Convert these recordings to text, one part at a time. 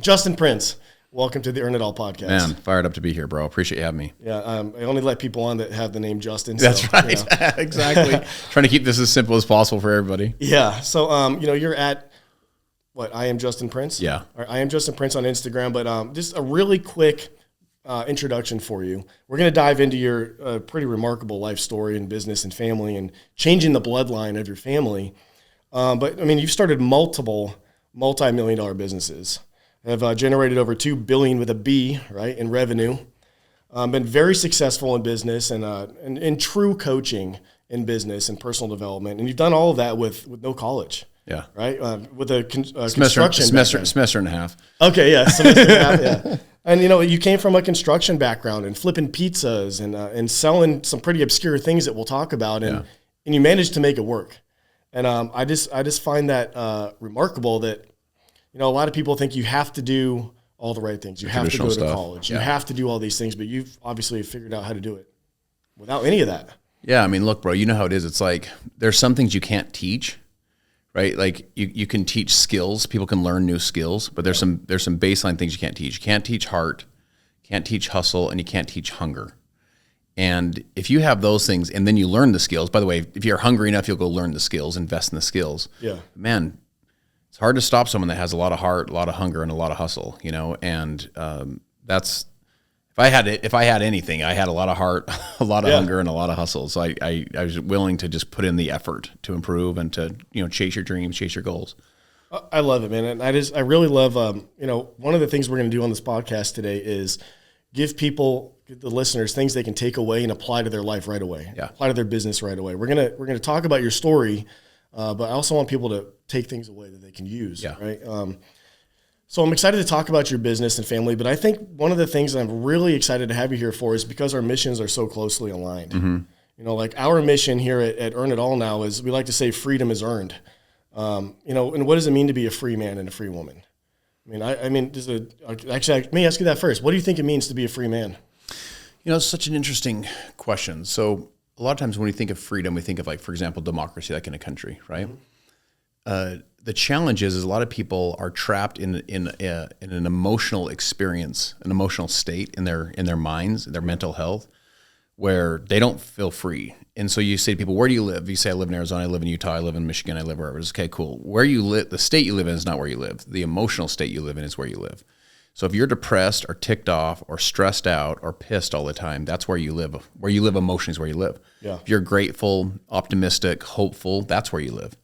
Justin Prince, welcome to the Earn It All podcast. Man, fired up to be here, bro. Appreciate you having me. Yeah, I only let people on that have the name Justin. That's right. Exactly. Trying to keep this as simple as possible for everybody. Yeah. So, you're at I am Justin Prince. Yeah. Or I am Justin Prince on Instagram, but just a really quick introduction for you. We're going to dive into your pretty remarkable life story and business and family and changing the bloodline of your family. But you've started multiple multi-million-dollar businesses. Have generated over $2 billion with a B, right, in revenue. Been very successful in business and in true coaching in business and personal development. And you've done all of that with no college. Yeah. Right? With a semester and a half. Okay, yeah. Semester and a half, yeah. And, you came from a construction background and flipping pizzas and selling some pretty obscure things that we'll talk about. And you managed to make it work. And I just find that remarkable that, a lot of people think you have to do all the right things. You have to go to college. You have to do all these things, but you've obviously figured out how to do it without any of that. Yeah, look, bro, you know how it is. It's like there's some things you can't teach, right? Like you can teach skills. People can learn new skills, but there's some baseline things you can't teach. You can't teach heart, can't teach hustle, and you can't teach hunger. And if you have those things and then you learn the skills, by the way, if you're hungry enough, you'll go learn the skills, invest in the skills. Yeah. Man, it's hard to stop someone that has a lot of heart, a lot of hunger, and a lot of hustle, and that's, if I had anything, I had a lot of heart, a lot of hunger, and a lot of hustle. So I was willing to just put in the effort to improve and to, chase your dreams, chase your goals. I love it, man. And I really love, one of the things we're going to do on this podcast today is give people, the listeners, things they can take away and apply to their life right away. Yeah. Apply to their business right away. We're gonna talk about your story, but I also want people to take things away that they can use. Yeah. Right. So I'm excited to talk about your business and family, but I think one of the things that I'm really excited to have you here for is because our missions are so closely aligned. Mm-hmm. Our mission here at Earn It All now is we like to say freedom is earned. And what does it mean to be a free man and a free woman? Let me ask you that first. What do you think it means to be a free man? It's such an interesting question. So a lot of times when we think of freedom, we think of, like, for example, democracy, like in a country, right? Mm-hmm. The challenge is a lot of people are trapped in an emotional experience, an emotional state in their minds, their mental health, where they don't feel free. And so you say to people, where do you live? You say, I live in Arizona, I live in Utah, I live in Michigan, I live wherever. It's okay, cool. Where you live, the state you live in is not where you live. The emotional state you live in is where you live. So if you're depressed or ticked off or stressed out or pissed all the time, that's where you live. Where you live emotionally is where you live. Yeah. If you're grateful, optimistic, hopeful, that's where you live.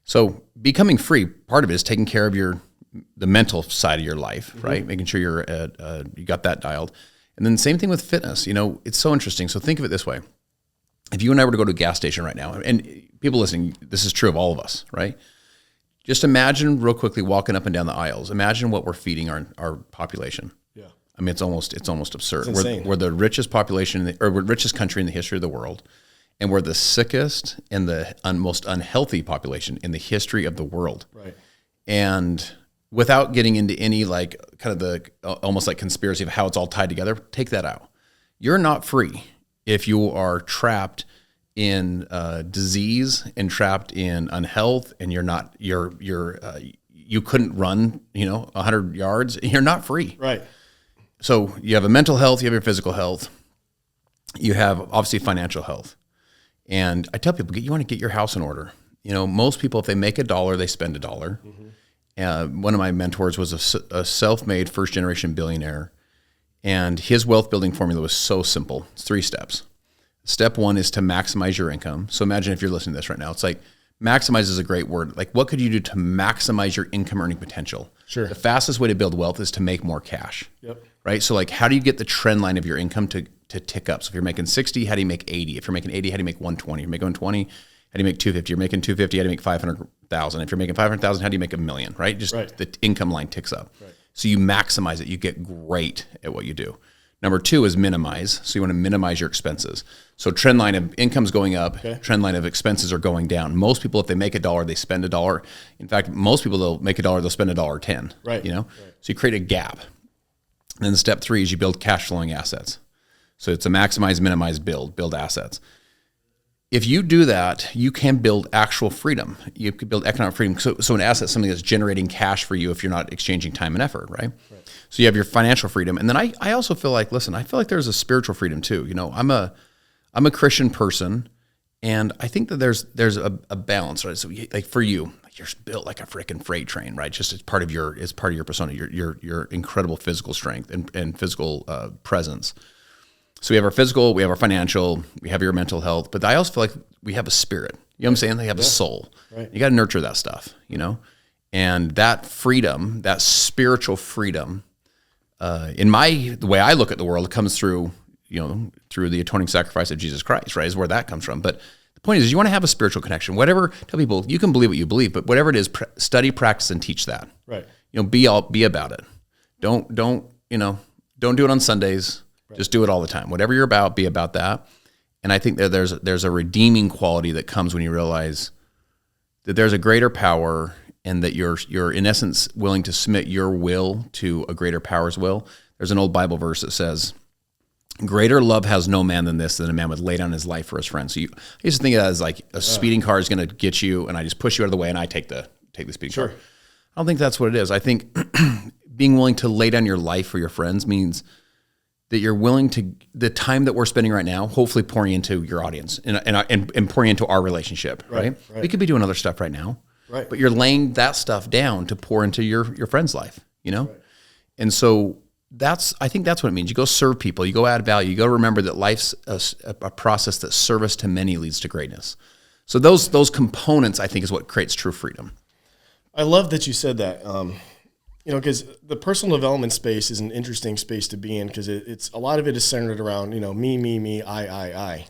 So becoming free, part of it is taking care of the mental side of your life, mm-hmm. right? Making sure you got that dialed. And then same thing with fitness. It's so interesting. So think of it this way. If you and I were to go to a gas station right now, and people listening, this is true of all of us, right? Just imagine real quickly walking up and down the aisles. Imagine what we're feeding our population. Yeah. It's almost absurd. It's insane. We're the richest population, we're the richest country in the history of the world. And we're the sickest and the most unhealthy population in the history of the world. Right. And without getting into any almost like conspiracy of how it's all tied together, take that out. You're not free if you are trapped in disease and trapped in unhealth, and you couldn't run 100 yards. You're not free. Right. So you have a mental health, you have your physical health, you have obviously financial health. And I tell people, you want to get your house in order. Most people, if they make $1, they spend $1. Mm-hmm. One of my mentors was a self-made first-generation billionaire, and his wealth building formula was so simple. It's 3 steps. Step 1 is to maximize your income. So imagine if you're listening to this right now, it's like maximize is a great word. Like, what could you do to maximize your income earning potential? Sure. The fastest way to build wealth is to make more cash. Yep. Right. So like, how do you get the trend line of your income to tick up? So if you're making 60, how do you make 80? If you're making 80, how do you make 120? If you're making 120, how do you make 250? You're making 250, how do you make 500,000? If you're making 500,000, how do you make $1 million? Right. Just the income line ticks up. Right. So you maximize it. You get great at what you do. Number 2 is minimize. So you want to minimize your expenses. So trend line of income's going up, trend line of expenses are going down. Most people, if they make $1, they spend $1. In fact, most people, they'll make $1, they'll spend $1.10. Right. So you create a gap. And then step 3 is you build cash flowing assets. So it's a maximize, minimize, build assets. if you do that, you can build actual freedom. You could build economic freedom. So an asset is something that's generating cash for you if you're not exchanging time and effort, right? So you have your financial freedom. And then I also feel like, listen, I feel like there's a spiritual freedom too. You know, I'm a Christian person, and I think that there's a balance, right? So like for you, you're built like a freaking freight train, right? Just as part of your persona, your incredible physical strength and physical presence. So we have our physical, we have our financial, we have your mental health, but I also feel like we have a spirit. You know what I'm saying? They have a soul. Right. You got to nurture that stuff, you know? And that freedom, that spiritual freedom, the way I look at the world, it comes through, you know, through the atoning sacrifice of Jesus Christ, right? Is where that comes from. But the point is, you want to have a spiritual connection. Whatever, tell people, you can believe what you believe, but whatever it is, study, practice, and teach that. Right. You know, be about it. Don't do it on Sundays. Just do it all the time. Whatever you're about, be about that. And I think that there's a redeeming quality that comes when you realize that there's a greater power, and that you're in essence willing to submit your will to a greater power's will. There's an old Bible verse that says, "Greater love has no man than this, than a man would lay down his life for his friends." So I used to think of that as like a speeding car is going to get you, and I just push you out of the way, and I take the speeding car. I don't think that's what it is. I think being willing to lay down your life for your friends means that you're willing to, the time that we're spending right now, hopefully pouring into your audience and pouring into our relationship, right? We could be doing other stuff right now, but you're laying that stuff down to pour into your friend's life, you know? Right. And so I think that's what it means. You go serve people, you go add value, you go remember that life's a process that service to many leads to greatness. So those components, I think, is what creates true freedom. I love that you said that. You know, because the personal development space is an interesting space to be in, because it's a lot of it is centered around, you know, me, I.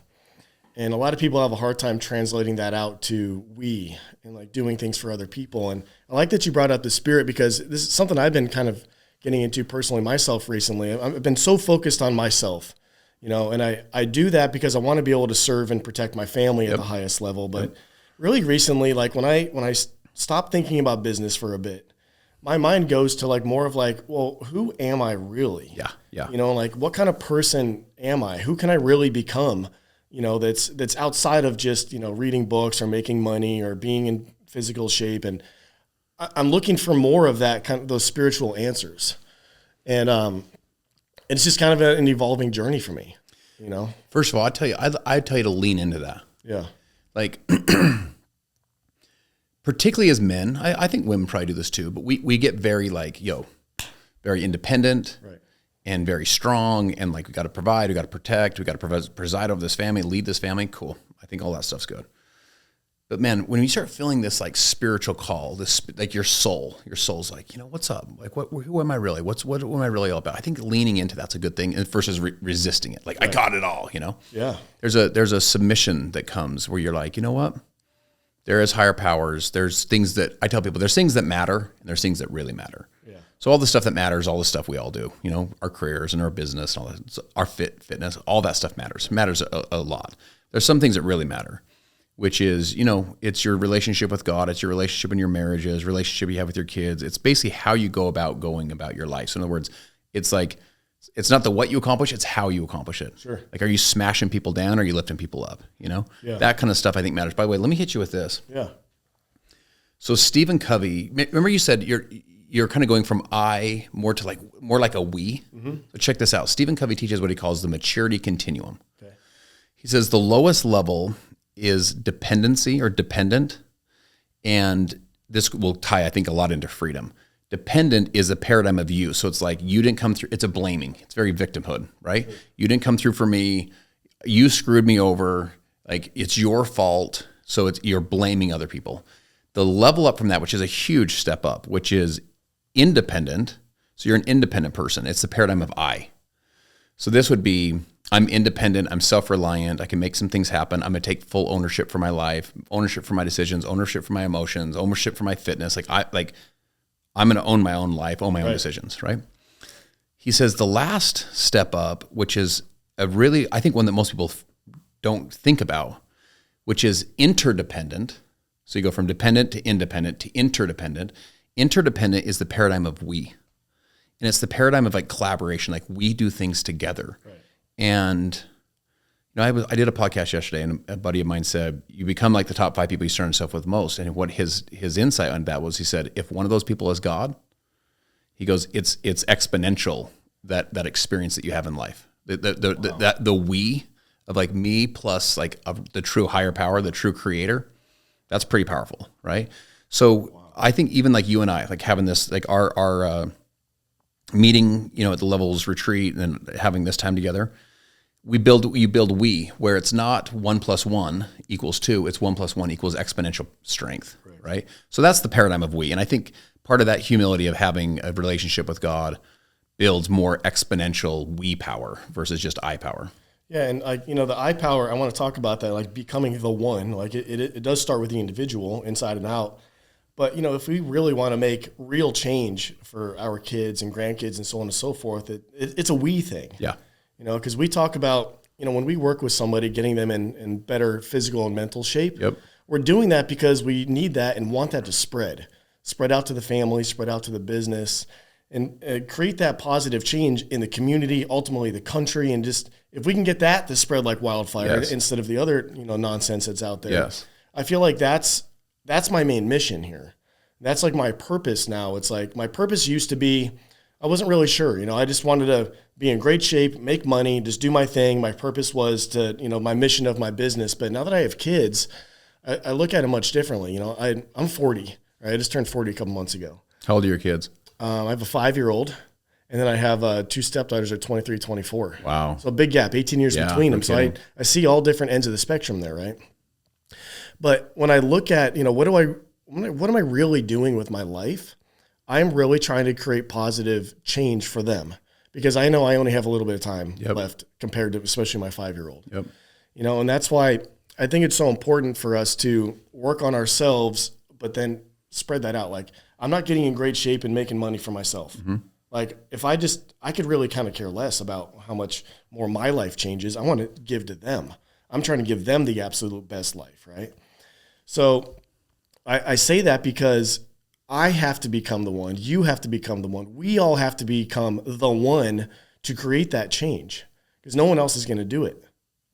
And a lot of people have a hard time translating that out to we, and like doing things for other people. And I like that you brought up the spirit, because this is something I've been kind of getting into personally myself recently. I've been so focused on myself, you know, and I do that because I want to be able to serve and protect my family at the highest level. But really recently, like when I stopped thinking about business for a bit, my mind goes to like more of like, well, who am I really? Yeah. You know, like what kind of person am I? Who can I really become? You know, that's outside of just, you know, reading books or making money or being in physical shape. And I'm looking for more of that kind of those spiritual answers. And it's just kind of an evolving journey for me, you know? First of all, I tell you to lean into that. Yeah. Like, particularly as men, I think women probably do this too, but we get very like, very independent and very strong, and like we got to provide, we got to protect, we got to preside over this family, lead this family. Cool. I think all that stuff's good. But man, when you start feeling this like spiritual call, this like your soul's like, you know, what's up? Like who am I really? What am I really all about? I think leaning into that's a good thing, and versus resisting it. Like I got it all, you know? Yeah. There's a submission that comes where you're like, you know what? There is higher powers. There's things that I tell people, there's things that matter, and there's things that really matter. Yeah. So all the stuff that matters, all the stuff we all do, you know, our careers and our business and all that, our fitness, all that stuff matters a lot. There's some things that really matter, which is, you know, it's your relationship with God. It's your relationship in your marriages, relationship you have with your kids. It's basically how you go about going about your life. So in other words, it's like, it's not the what you accomplish, it's how you accomplish it. Sure. Like, are you smashing people down, or are you lifting people up? You know, that kind of stuff I think matters. By the way, let me hit you with this. Yeah. So Stephen Covey, remember you said you're kind of going from I more like a we. Mm-hmm. So check this out. Stephen Covey teaches what he calls the maturity continuum. Okay. He says the lowest level is dependency or dependent, and this will tie, I think, a lot into freedom. Dependent is a paradigm of you. So it's like, you didn't come through. It's a blaming. It's very victimhood, right? You didn't come through for me. You screwed me over. Like, it's your fault. So you're blaming other people. The level up from that, which is a huge step up, which is independent. So you're an independent person. It's the paradigm of I. So this would be, I'm independent. I'm self-reliant. I can make some things happen. I'm going to take full ownership for my life, ownership for my decisions, ownership for my emotions, ownership for my fitness. I'm going to own my own life, own my own decisions, right? He says the last step up, which is a really, I think one that most people don't think about, which is interdependent. So you go from dependent to independent to interdependent. Interdependent is the paradigm of we. And it's the paradigm of like collaboration, like we do things together. Right. And I did a podcast yesterday, and a buddy of mine said, you become like the top 5 people you surround yourself with most. And what his insight on that was, he said, if one of those people is God, he goes, it's exponential, that experience that you have in life. The we of like me plus like the true higher power, the true creator, that's pretty powerful, right? So I think even like you and I, like having this, like our meeting, at the Levels retreat and having this time together, you build we, where it's not 1 + 1 = 2, it's 1 + 1 = exponential strength, right? So that's the paradigm of we. And I think part of that humility of having a relationship with God builds more exponential we power versus just I power. Yeah, and the I power, I want to talk about that, like becoming the one. Like it does start with the individual, inside and out. But if we really want to make real change for our kids and grandkids and so on and so forth, it's a we thing. Yeah. Because we talk about, when we work with somebody, getting them in better physical and mental shape. Yep. We're doing that because we need that and want that to spread out to the family, spread out to the business, and create that positive change in the community, ultimately the country, and just if we can get that to spread like wildfire instead of the other nonsense that's out there. Yes. I feel like that's my main mission here. That's like my purpose now. It's like my purpose used to be, I wasn't really sure. I just wanted to be in great shape, make money, just do my thing. My purpose was to, my mission of my business. But now that I have kids, I look at it much differently. I'm 40. Right? I just turned 40 a couple months ago. How old are your kids? I have a 5-year-old, and then I have 2 stepdaughters that are 23, 24. Wow. So a big gap, 18 years between them. So I see all different ends of the spectrum there, right? But when I look at, what am I really doing with my life? I'm really trying to create positive change for them, because I know I only have a little bit of time left compared to especially my 5-year-old. Yep. And that's why I think it's so important for us to work on ourselves, but then spread that out. Like, I'm not getting in great shape and making money for myself. Mm-hmm. Like, if I could really kind of care less about how much more my life changes. I want to give to them. I'm trying to give them the absolute best life, right? So I say that because I have to become the one. You have to become the one. We all have to become the one to create that change, because no one else is going to do it,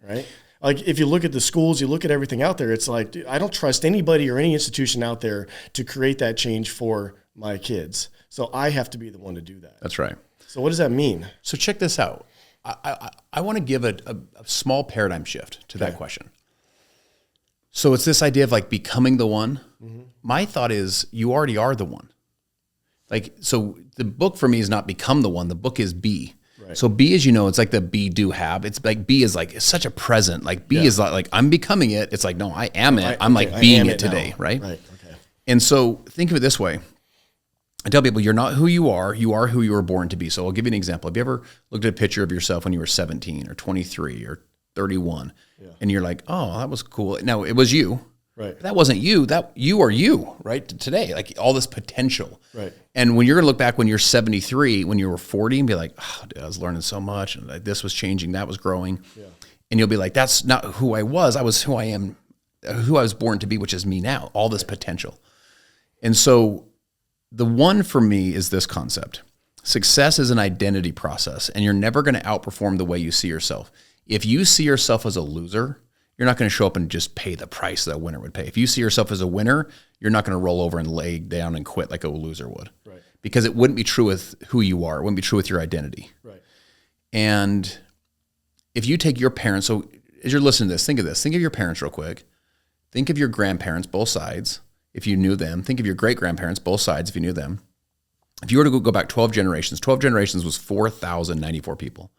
right? Like, if you look at the schools, you look at everything out there, it's like, dude, I don't trust anybody or any institution out there to create that change for my kids. So I have to be the one to do that. That's right. So what does that mean? So check this out. I want to give a small paradigm shift to that question. So it's this idea of like becoming the one. Mm-hmm. My thought is you already are the one. Like, so the book for me is not become the one. The book is be. Right. So be, as it's like the be, do, have. It's like be is like, it's such a present. Like be is like I'm becoming it. It's like, no, I am it. I'm like being it today, right? Right. Okay. And so think of it this way. I tell people, you're not who you are who you were born to be. So I'll give you an example. Have you ever looked at a picture of yourself when you were 17 or 23 or 31 and you're like, oh, that was cool. No, it was you. Right. But that wasn't you. That you are you, right? Today, like all this potential. Right. And when you're going to look back when you're 73, when you were 40 and be like, oh, dude, I was learning so much and this was changing, that was growing. Yeah. And you'll be like, that's not who I was. I was who I am, who I was born to be, which is me now, all this potential. And so the one for me is this concept. Success is an identity process, and you're never going to outperform the way you see yourself. If you see yourself as a loser, you're not going to show up and just pay the price that a winner would pay. If you see yourself as a winner, you're not going to roll over and lay down and quit like a loser would. Right. Because it wouldn't be true with who you are. It wouldn't be true with your identity. Right. And if you take your parents, so as you're listening to this, think of this. Think of your parents real quick. Think of your grandparents, both sides, if you knew them. Think of your great-grandparents, both sides, if you knew them. If you were to go back 12 generations was 4,094 people.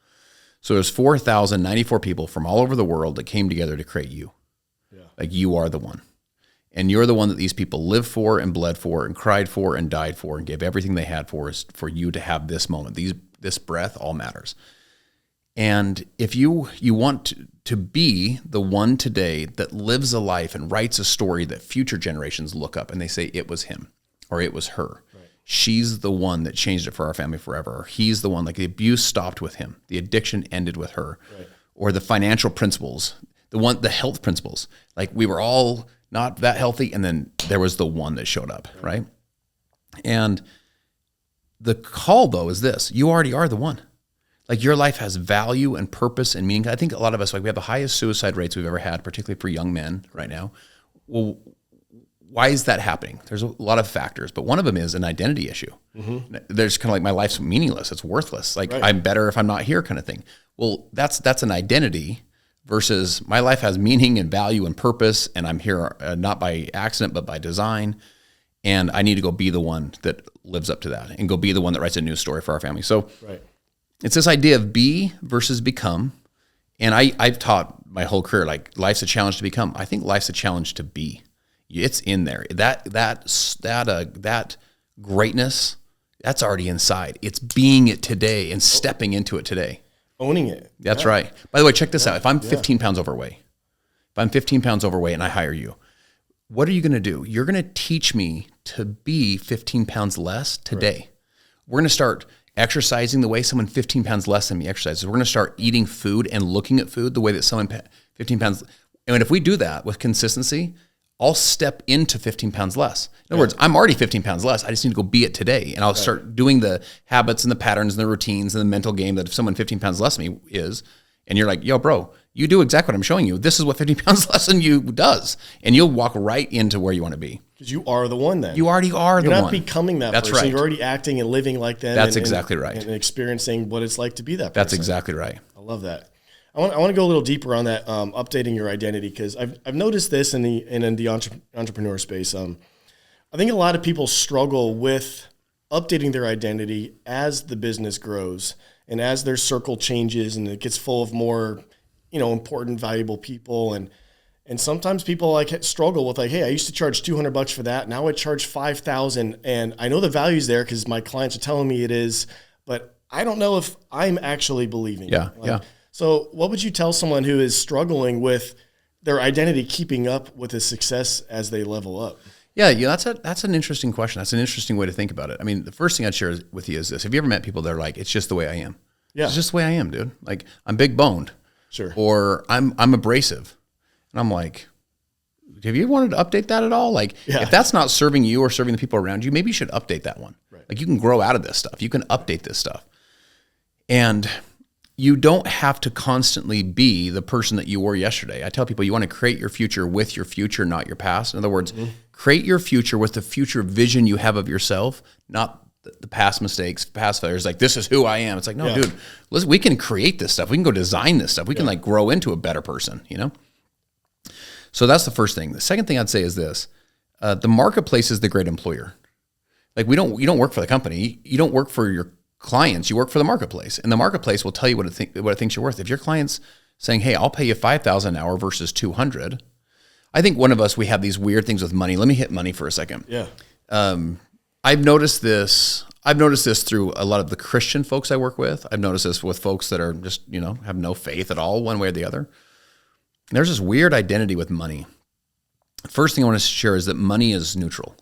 So there's 4,094 people from all over the world that came together to create you. Yeah. Like you are the one. And you're the one that these people lived for and bled for and cried for and died for and gave everything they had for is for you to have this moment. This breath all matters. And if you want to be the one today that lives a life and writes a story that future generations look up and they say it was him or it was her. Right. She's the one that changed it for our family forever. Or he's the one, like the abuse stopped with him. The addiction ended with her. Right. Or the financial principles, the health principles. Like we were all not that healthy and then there was the one that showed up, right? And the call though is this, you already are the one. Like your life has value and purpose and meaning. I think a lot of us, like we have the highest suicide rates we've ever had, particularly for young men right now. Well, why is that happening? There's a lot of factors, but one of them is an identity issue. Mm-hmm. There's kind of like my life's meaningless. It's worthless. Like I'm better if I'm not here kind of thing. Well, that's an identity versus my life has meaning and value and purpose. And I'm here not by accident, but by design. And I need to go be the one that lives up to that and go be the one that writes a news story for our family. So it's this idea of be versus become. And I've taught my whole career, like life's a challenge to become. I think life's a challenge to be. It's in there. That greatness, that's already inside. It's being it today and stepping into it today. Owning it. That's right. By the way, check this out. If I'm 15 pounds overweight, and I hire you, what are you going to do? You're going to teach me to be 15 pounds less today. Right. We're going to start exercising the way someone 15 pounds less than me exercises. We're going to start eating food and looking at food the way that someone 15 pounds. And if we do that with consistency, I'll step into 15 pounds less. In other words, I'm already 15 pounds less. I just need to go be it today. And I'll start doing the habits and the patterns and the routines and the mental game that if someone 15 pounds less than me is, and you're like, yo, bro, you do exactly what I'm showing you. This is what 15 pounds less than you does. And you'll walk right into where you want to be. Because you are the one then. You already are the one. You're not becoming that person. Right. You're already acting and living like them. That's exactly right. And experiencing what it's like to be that person. That's exactly right. I love that. I want to go a little deeper on that, updating your identity, because I've noticed this in the entrepreneur space. I think a lot of people struggle with updating their identity as the business grows and as their circle changes and it gets full of more, important, valuable people. And sometimes people like struggle with like, hey, I used to charge $200 for that. Now I charge $5,000, and I know the value's there because my clients are telling me it is, but I don't know if I'm actually believing it. Yeah. So what would you tell someone who is struggling with their identity keeping up with the success as they level up? Yeah, that's an interesting question. That's an interesting way to think about it. I mean, the first thing I'd share with you is this. Have you ever met people that are like, it's just the way I am? Yeah. It's just the way I am, dude. Like, I'm big boned. Sure. Or I'm abrasive. And I'm like, have you wanted to update that at all? Like, if that's not serving you or serving the people around you, maybe you should update that one. Right. Like, you can grow out of this stuff. You can update this stuff. And you don't have to constantly be the person that you were yesterday. I tell people you want to create your future with your future, not your past. In other words, create your future with the future vision you have of yourself, not the past mistakes, past failures. Like, this is who I am. It's like, no, dude, listen, we can create this stuff. We can go design this stuff. We can like grow into a better person, So that's the first thing. The second thing I'd say is this. The marketplace is the great employer. Like, you don't work for the company. You don't work for your clients, you work for the marketplace, and the marketplace will tell you what it thinks you're worth. If your client's saying, "Hey, I'll pay you $5,000 an hour versus $200," I think one of us we have these weird things with money. Let me hit money for a second. Yeah. I've noticed this. I've noticed this through a lot of the Christian folks I work with. I've noticed this with folks that are just have no faith at all, one way or the other. And there's this weird identity with money. First thing I want to share is that money is neutral.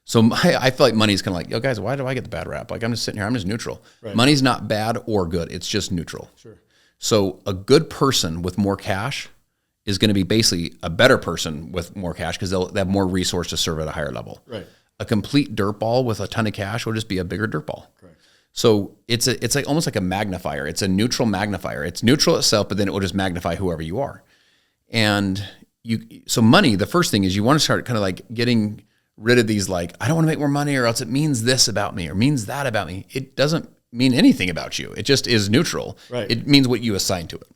So I feel like money is kind of like, yo, guys, why do I get the bad rap? Like, I'm just sitting here, I'm just neutral. Right. Money's not bad or good. It's just neutral. Sure. So a good person with more cash is going to be basically a better person with more cash because they have more resource to serve at a higher level. Right. A complete dirt ball with a ton of cash will just be a bigger dirt ball. Correct. So it's like almost like a magnifier. It's a neutral magnifier. It's neutral itself, but then it will just magnify whoever you are. And so money, the first thing is you want to start kind of like getting rid of these like, I don't want to make more money or else it means this about me or means that about me. It doesn't mean anything about you. It just is neutral. Right. It means what you assign to it.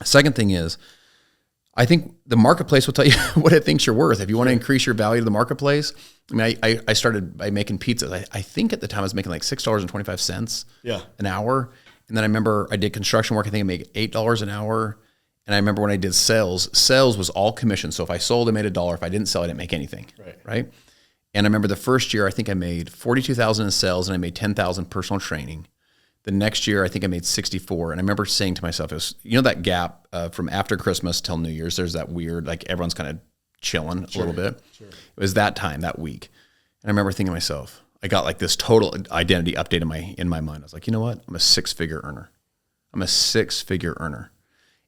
Second thing is, I think the marketplace will tell you what it thinks you're worth. If you want to increase your value to the marketplace, I mean, I started by making pizzas. I think at the time I was making like $6.25 an hour. And then I remember I did construction work. I think I made $8 an hour. And I remember when I did sales was all commission. So if I sold, I made $1. If I didn't sell, I didn't make anything. Right. And I remember the first year, I think I made $42,000 in sales and I made $10,000 personal training. The next year, I think I made 64. And I remember saying to myself, it was, that gap from after Christmas till New Year's, there's that weird, like everyone's kind of chilling a little bit. Sure. It was that time, that week. And I remember thinking to myself, I got like this total identity update in my mind. I was like, you know what? I'm a six-figure earner.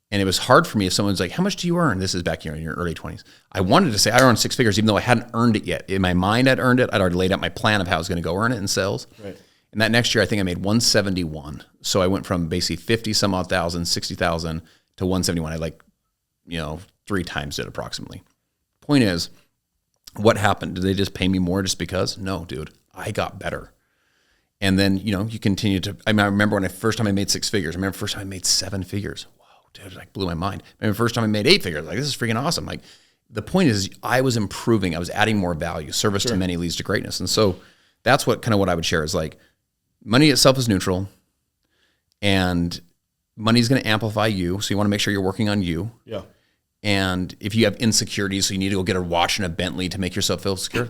And it was hard for me if someone's like, how much do you earn? This is back here in your early 20s. I wanted to say I earned six figures, even though I hadn't earned it yet. In my mind, I'd earned it. I'd already laid out my plan of how I was going to go earn it in sales. Right. And that next year, I think I made 171. So I went from basically 50 some odd thousand, 60,000 to 171. I 3 times it approximately. Point is, what happened? Did they just pay me more just because? No, dude, I got better. And then, you continue to, I remember when first time I made 6 figures. I remember the first time I made 7 figures. Wow, dude, it blew my mind. I remember the first time I made 8 figures. Like, this is freaking awesome. Like, the point is I was improving. I was adding more value. Service to many leads to greatness. And so that's what I would share is like, money itself is neutral, and money is going to amplify you. So you want to make sure you're working on you. Yeah. And if you have insecurities, so you need to go get a watch and a Bentley to make yourself feel secure,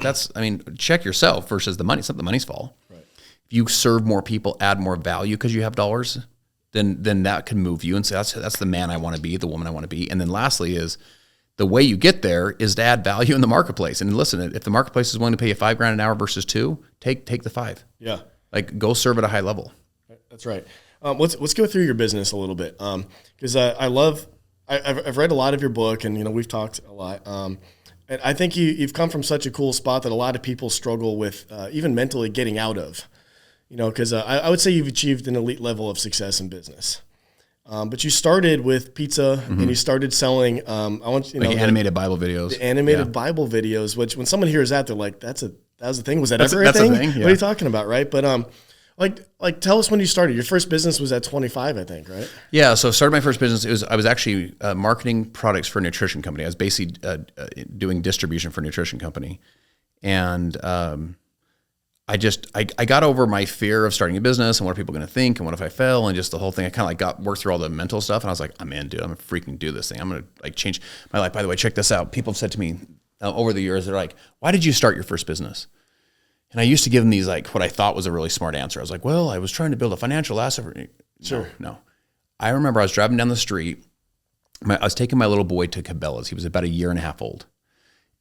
check yourself versus the money. It's not the money's fault. Right. If you serve more people, add more value because you have dollars, then that can move you and say, that's the man I want to be, the woman I want to be. And then lastly is the way you get there is to add value in the marketplace. And listen, if the marketplace is willing to pay you $5,000 an hour versus 2, take the 5. Yeah. Like, go serve at a high level. That's right. Let's go through your business a little bit. Cause I've read a lot of your book, and we've talked a lot. And I think you've come from such a cool spot that a lot of people struggle with, even mentally getting out of. Because I would say you've achieved an elite level of success in business. But you started with pizza, and you started selling. Animated Bible videos. The animated Bible videos, which when someone hears that, they're like, "That was a thing. Was that ever a thing? Yeah. What are you talking about, right?" But like tell us when you started. Your first business was at 25, I think, right? Yeah. So I started my first business. I was actually marketing products for a nutrition company. I was basically doing distribution for a nutrition company, and I got over my fear of starting a business and what are people going to think and what if I fail and just the whole thing. I kind of worked through all the mental stuff, and I was like, I'm in, dude. I'm gonna freaking do this thing. I'm gonna change my life. By the way, check this out. People have said to me over the years, they're like, "Why did you start your first business?" And I used to give them these what I thought was a really smart answer. I was like, "Well, I was trying to build a financial asset." Sure. No. I remember I was driving down the street. I was taking my little boy to Cabela's. He was about 1.5 years old.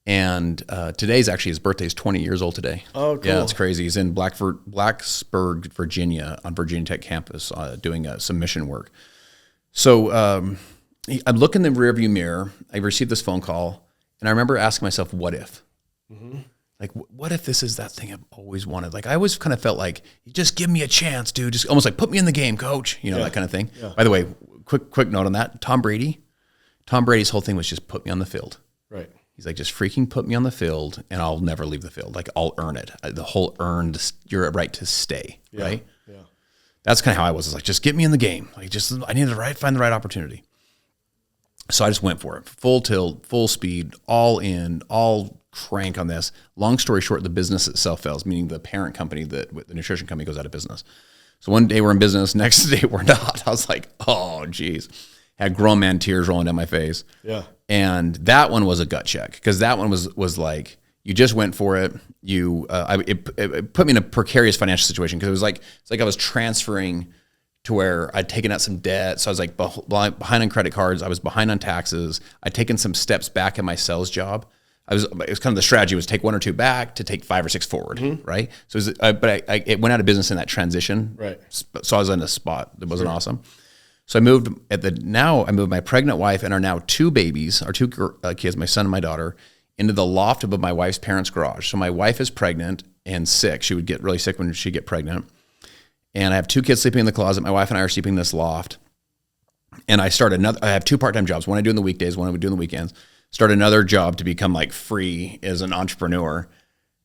And today's actually his birthday. Is 20 years old today. Oh, cool. Yeah, it's crazy. He's in Blacksburg, Virginia, on Virginia Tech campus doing some mission work. So I'm looking in the rearview mirror. I received this phone call, and I remember asking myself, what if? Mm-hmm. Like, what if this is that thing I've always wanted? Like, I always kind of felt like, just give me a chance, dude. Just almost like, put me in the game, coach. That kind of thing. Yeah. By the way, quick note on that. Tom Brady's whole thing was just put me on the field. Right. He's like, just freaking put me on the field, and I'll never leave the field. Like, I'll earn it. The whole earned, you're right to stay, right? Yeah. That's kind of how I was. It's like, just get me in the game. Like, I need to find the right opportunity. So I just went for it. Full tilt, full speed, all in, all crank on this. Long story short, the business itself fails, meaning the parent company, the nutrition company, goes out of business. So one day we're in business, next day we're not. I was like, oh, geez. Had grown man tears rolling down my face. Yeah. And that one was a gut check, because that one was like, you just went for it. It put me in a precarious financial situation, because it's like I was transferring to where I'd taken out some debt. So I was like behind on credit cards. I was behind on taxes. I'd taken some steps back in my sales job. It was kind of the strategy was take 1 or 2 back to take 5 or 6 forward, right? So it went out of business in that transition. Right. So I was in a spot that wasn't awesome. So I moved my pregnant wife and our now 2 babies, our 2 kids, my son and my daughter, into the loft above my wife's parents' garage. So my wife is pregnant and sick. She would get really sick when she'd get pregnant. And I have 2 kids sleeping in the closet. My wife and I are sleeping in this loft. And I have 2 part-time jobs. One I do in the weekdays, one I would do in the weekends. Start another job to become free as an entrepreneur.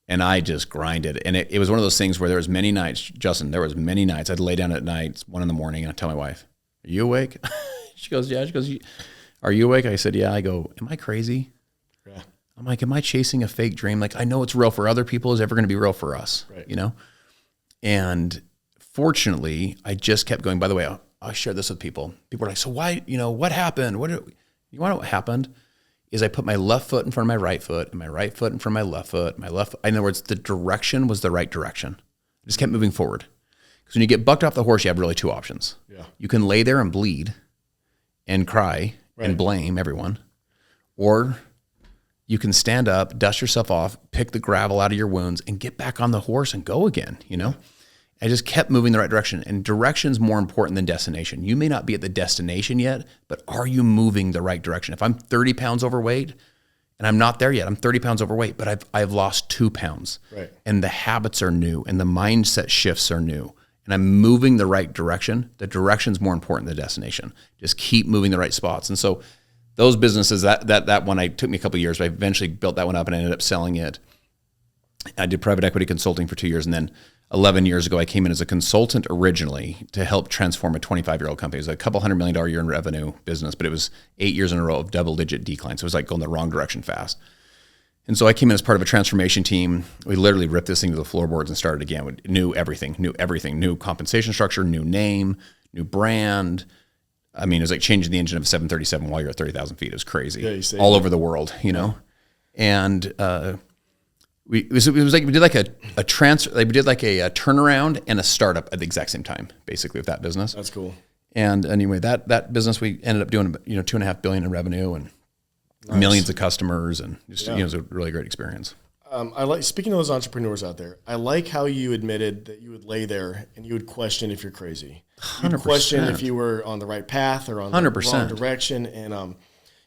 And I just grinded. And it was one of those things where there was many nights, Justin, I'd lay down at night, it's 1 a.m, and I'd tell my wife, "Are you awake?" She goes, "Yeah." She goes, "Are you awake?" I said, "Yeah." I go, "Am I crazy?" Yeah. I'm like, "Am I chasing a fake dream? Like, I know it's real for other people. Is it ever going to be real for us?" Right. And fortunately, I just kept going. By the way, I'll share this with people. People are like, "So why, what happened? You want to know what happened? Is I put my left foot in front of my right foot and my right foot in front of my left foot. In other words, the direction was the right direction. I just kept moving forward. Because when you get bucked off the horse, you have really 2 options. Yeah. You can lay there and bleed and cry and blame everyone, or you can stand up, dust yourself off, pick the gravel out of your wounds, and get back on the horse and go again, I just kept moving the right direction, and direction's more important than destination. You may not be at the destination yet, but are you moving the right direction? If I'm 30 pounds overweight and I'm not there yet. I'm 30 pounds overweight, but I've lost 2 pounds. Right. And the habits are new and the mindset shifts are new. And I'm moving the right direction. The direction's more important than the destination. Just keep moving the right spots. And so those businesses, that one, took me a couple of years, but I eventually built that one up and I ended up selling it. I did private equity consulting for 2 years. And then 11 years ago, I came in as a consultant originally to help transform a 25-year-old company. It was a couple $100 million a year in revenue business, but it was 8 years in a row of double-digit decline. So it was like going the wrong direction fast. And so I came in as part of a transformation team. We literally ripped this thing to the floorboards and started again. We knew everything, new compensation structure, new name, new brand. I mean, it was like changing the engine of a 737 while you're at 30,000 feet. It was crazy. Yeah, all over the world, you know? And it was like we did like a transfer, like we did like a turnaround and a startup at the exact same time, basically, with that business. That's cool. And anyway, that business, we ended up doing, $2.5 billion in revenue and millions of customers, and just, it was a really great experience. I like, speaking to those entrepreneurs out there, I like how you admitted that you would lay there and you would question if you're crazy. 100%. You'd question if you were on the right path or on the 100%. wrong direction. And,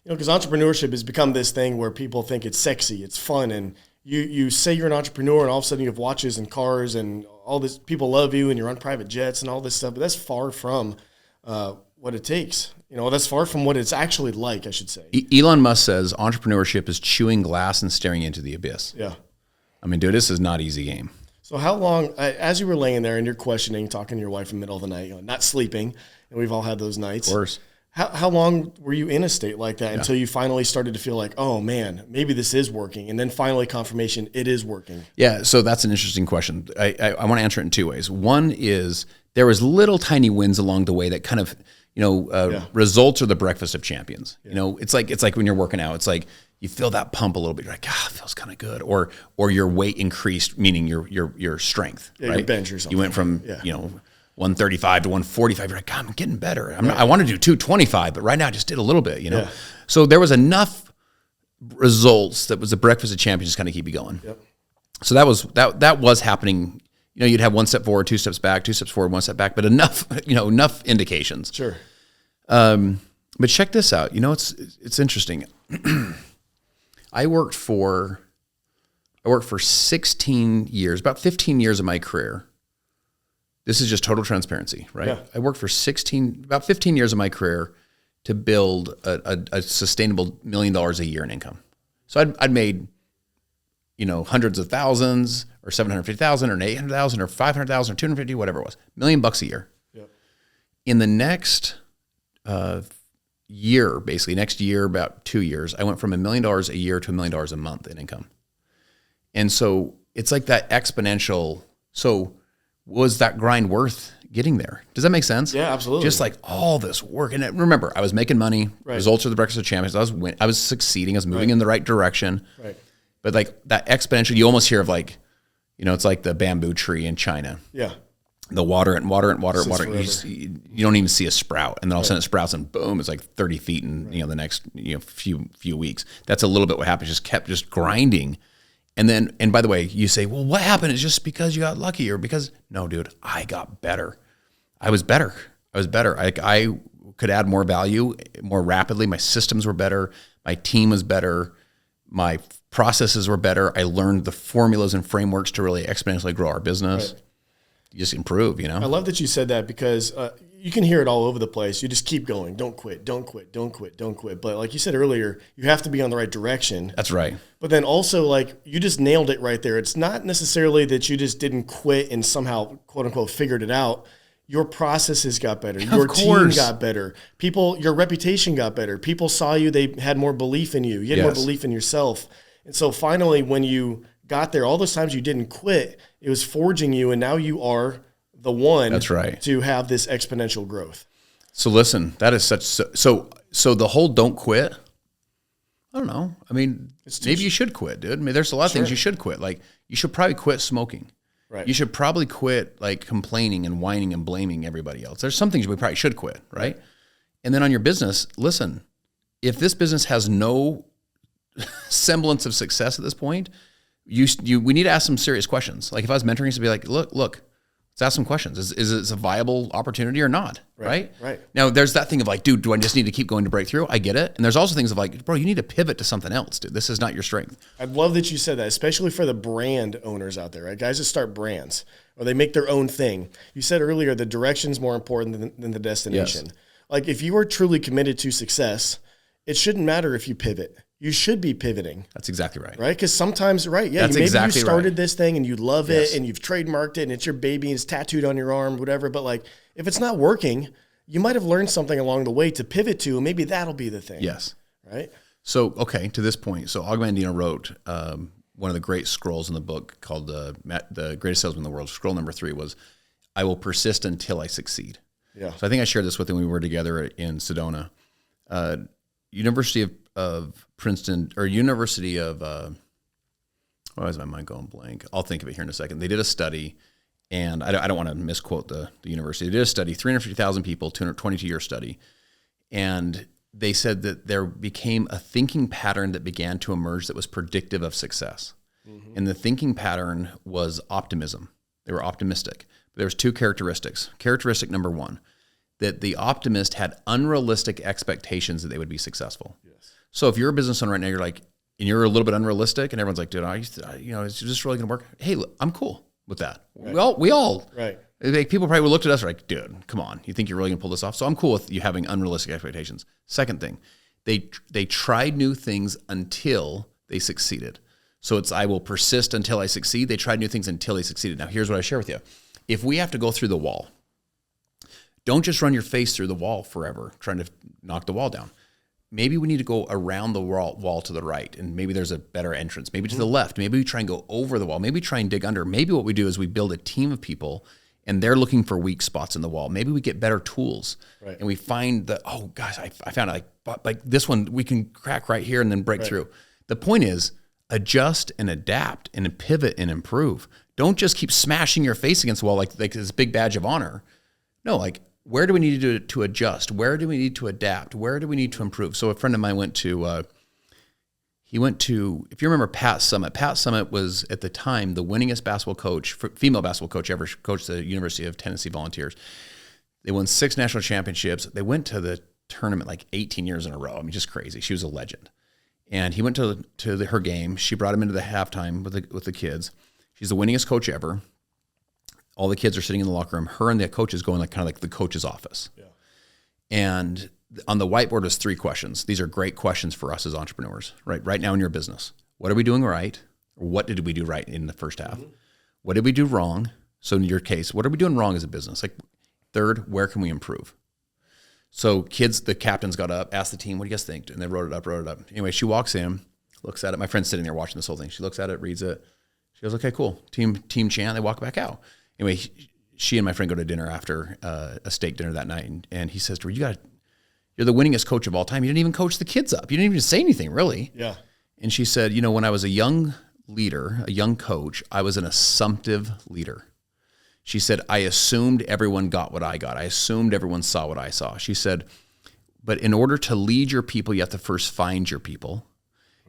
because entrepreneurship has become this thing where people think it's sexy, it's fun, and you say you're an entrepreneur and all of a sudden you have watches and cars and all this, people love you and you're on private jets and all this stuff, but that's far from what it takes. That's far from what it's actually like, I should say. Elon Musk says entrepreneurship is chewing glass and staring into the abyss. Yeah. I mean, dude, this is not an easy game. So how long, as you were laying there and you're questioning, talking to your wife in the middle of the night, not sleeping, and we've all had those nights. Of course. How long were you in a state like that until you finally started to feel like, oh man, maybe this is working, and then finally confirmation, it is working? Yeah, so that's an interesting question. I want to answer it in two ways. One is there was little tiny wins along the way that kind of, results are the breakfast of champions. Yeah. It's like when you're working out, it's like you feel that pump a little bit. You're like, it feels kind of good. Or your weight increased, meaning your strength. Yeah, right? Your bench or something. You went from 135 to 145. You're like, God, I'm getting better. I want to do 225, but right now I just did a little bit. Yeah. So there was enough results that was the breakfast of champions just kind of keep you going. Yep. So that was happening. You'd have 1 step forward, 2 steps back, 2 steps forward, 1 step back, but enough indications. Sure. But check this out. It's interesting. I worked for 16 years, about 15 years of my career. This is just total transparency, right? Yeah. I worked for about 15 years of my career to build a sustainable $1 million a year in income. So I'd made, hundreds of thousands, or 750,000, or 800,000, or 500,000, or 250, whatever it was, $1 million a year. Yep. In the next year, basically next year, about 2 years, I went from $1 million a year to $1 million a month in income. And so it's like that exponential. So was that grind worth getting there? Does that make sense? Yeah, absolutely. Just like all this work. And remember, I was making money. Right. Results are the breakfast of champions. I was succeeding. I was moving in the right direction. Right. But like that exponential, you almost hear of like, it's like the bamboo tree in China. Yeah. The water. You don't even see a sprout. And then all of a sudden it sprouts and boom, it's like 30 feet in the next few weeks. That's a little bit what happened. Just kept grinding. And by the way, you say, well, what happened? It's just because you got lucky or because, no, dude, I got better. I was better. I could add more value more rapidly. My systems were better. My team was better. My processes were better. I learned the formulas and frameworks to really exponentially grow our business. Right. You just improve, I love that you said that because you can hear it all over the place. You just keep going. Don't quit. But like you said earlier, you have to be on the right direction. That's right. But then also, like, you just nailed it right there. It's not necessarily that you just didn't quit and somehow, quote unquote, figured it out. Your processes got better. Your team got better. Your reputation got better. People saw you. They had more belief in you. You had more belief in yourself. And so finally, when you got there, all those times you didn't quit, it was forging you, and now you are the one. That's right. To have this exponential growth. So listen, that is so the whole don't quit. I don't know. I mean, maybe you should quit, dude. I mean, there's a lot of things you should quit. Like, you should probably quit smoking. Right. You should probably quit like complaining and whining and blaming everybody else. There's some things we probably should quit, right? And then on your business, listen, if this business has no semblance of success at this point, we need to ask some serious questions. Like if I was mentoring, to be like, look, Let's ask some questions. Is it a viable opportunity or not? Right. Right. Now there's that thing of like, dude, do I just need to keep going to breakthrough? I get it. And there's also things of like, bro, you need to pivot to something else, dude. This is not your strength. I love that you said that, especially for the brand owners out there, right? Guys that start brands or they make their own thing. You said earlier, the direction's more important than the destination. Yes. Like if you are truly committed to success, it shouldn't matter if you pivot. You should be pivoting. That's exactly right. Right? Because sometimes, right, yeah, That's maybe exactly you started right. this thing and you love it and you've trademarked it and it's your baby and it's tattooed on your arm, whatever. But like, if it's not working, you might have learned something along the way to pivot to, and maybe that'll be the thing. Yes. Right? So, okay, to this point, so Og Mandino wrote one of the great scrolls in the book called The Greatest Salesman in the World. Scroll number 3 was, I will persist until I succeed. Yeah. So I think I shared this with him when we were together in Sedona. University of Princeton, or University of, why is my mind going blank? I'll think of it here in a second. They did a study, and I don't want to misquote the university. They did a study, 350,000 people, 222-year study, and they said that there became a thinking pattern that began to emerge that was predictive of success. Mm-hmm. And the thinking pattern was optimism. They were optimistic. But there was 2 characteristics. Characteristic number 1, that the optimist had unrealistic expectations that they would be successful. Yes. So if you're a business owner right now, you're like, and you're a little bit unrealistic, and everyone's like, dude, is this really going to work? Hey, look, I'm cool with that. Right. We all, right. Like, people probably would look at us like, dude, come on, you think you're really going to pull this off? So I'm cool with you having unrealistic expectations. Second thing, they tried new things until they succeeded. So it's, I will persist until I succeed. They tried new things until they succeeded. Now here's what I share with you. If we have to go through the wall, don't just run your face through the wall forever trying to knock the wall down. Maybe we need to go around the wall to the right, and maybe there's a better entrance. Maybe to the left. Maybe we try and go over the wall. Maybe we try and dig under. Maybe what we do is we build a team of people, and they're looking for weak spots in the wall. Maybe we get better tools, right. And we find that, oh gosh, I found it, like this one we can crack right here and then break through. The point is, adjust and adapt and pivot and improve. Don't just keep smashing your face against the wall like this big badge of honor. No, like, where do we need to adjust? Where do we need to adapt? Where do we need to improve? So a friend of mine went to, if you remember Pat Summitt. Pat Summitt was, at the time, the winningest basketball coach, female basketball coach ever coached the University of Tennessee Volunteers. They won 6 national championships. They went to the tournament like 18 years in a row. I mean, just crazy. She was a legend. And he went to her game. She brought him into the halftime with the kids. She's the winningest coach ever. All the kids are sitting in the locker room. Her and the coaches go in kind of like the coach's office. Yeah. And on the whiteboard was 3 questions. These are great questions for us as entrepreneurs, right now in your business. What are we doing right? Or what did we do right in the first half? Mm-hmm. What did we do wrong? So in your case, what are we doing wrong as a business? Like, third, where can we improve? So the captains got up, asked the team, what do you guys think? And they wrote it up. Anyway, she walks in, looks at it. My friend's sitting there watching this whole thing. She looks at it, reads it. She goes, okay, cool. Team chant. They walk back out. Anyway, she and my friend go to dinner after a steak dinner that night, and he says to her, you're the winningest coach of all time. You didn't even coach the kids up. You didn't even say anything, really. Yeah. And she said, when I was a young leader, a young coach, I was an assumptive leader. She said, I assumed everyone got what I got. I assumed everyone saw what I saw. She said, but in order to lead your people, you have to first find your people.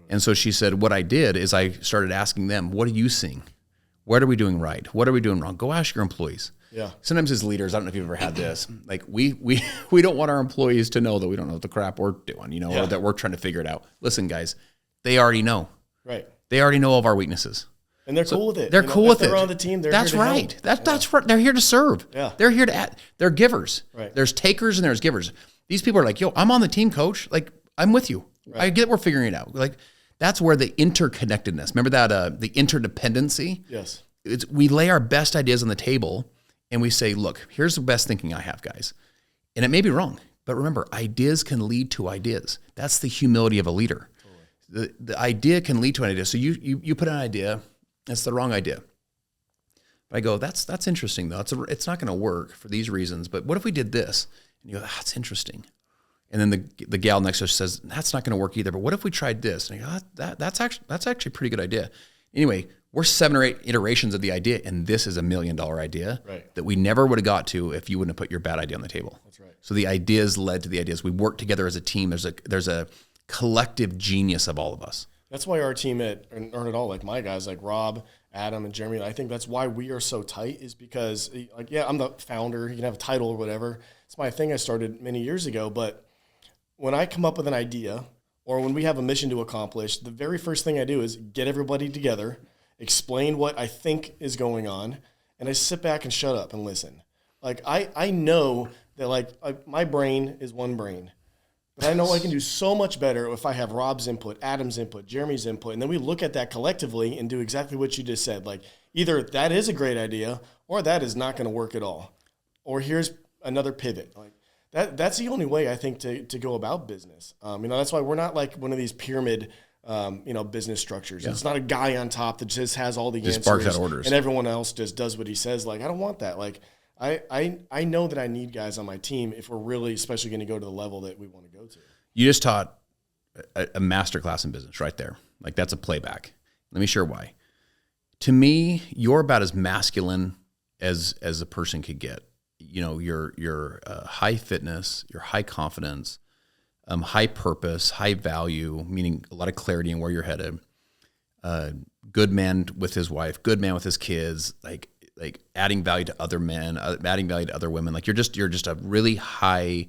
And so she said, what I did is I started asking them, what are you seeing? What are we doing right? What are we doing wrong? Go ask your employees. Yeah. Sometimes as leaders, I don't know if you've ever had this, like we don't want our employees to know that we don't know what the crap we're doing, or that we're trying to figure it out. Listen, guys, they already know. Right. They already know all of our weaknesses. And they're cool with it. They're cool with it. They're on the team. That's right. That's right. They're here to serve. Yeah. They're here to add. They're givers. Right. There's takers and there's givers. These people are like, yo, I'm on the team, coach. Like, I'm with you. Right. I get we're figuring it out. Like, that's where the interconnectedness. Remember that the interdependency? Yes. We lay our best ideas on the table and we say, look, here's the best thinking I have, guys. And it may be wrong, but remember, ideas can lead to ideas. That's the humility of a leader. Totally. The idea can lead to an idea. So you put an idea, that's the wrong idea. But I go, that's interesting though. It's not going to work for these reasons, but what if we did this? And you go, that's interesting. And then the gal next to us says, that's not going to work either, but what if we tried this? And I go, that's actually a pretty good idea. Anyway, we're 7 or 8 iterations of the idea, and this is $1 million idea that we never would have got to if you wouldn't have put your bad idea on the table. That's right. So the ideas led to the ideas. We work together as a team. There's a collective genius of all of us. That's why our team at Earn It All, like my guys, like Rob, Adam and Jeremy, I think that's why we are so tight, is because, like, yeah, I'm the founder. You can have a title or whatever. It's my thing I started many years ago. But when I come up with an idea or when we have a mission to accomplish, the very first thing I do is get everybody together, explain what I think is going on, and I sit back and shut up and listen. Like, I know that, like, my brain is one brain. But I know I can do so much better if I have Rob's input, Adam's input, Jeremy's input, and then we look at that collectively and do exactly what you just said. Like, either that is a great idea or that is not going to work at all. Or here's another pivot. Like, that's the only way I think to go about business. That's why we're not like one of these pyramid business structures. Yeah. It's not a guy on top that just has all the answers barks out orders and everyone else just does what he says. Like, I don't want that. Like, I know that I need guys on my team if we're really, especially going to go to the level that we want to go to. You just taught a master class in business right there. Like, that's a playback. Let me share why. To me, you're about as masculine as a person could get. You know, you're high fitness, you're high confidence, high purpose, high value, meaning a lot of clarity in where you're headed. Good man with his wife, good man with his kids, like adding value to other men, adding value to other women. Like, you're just a really high,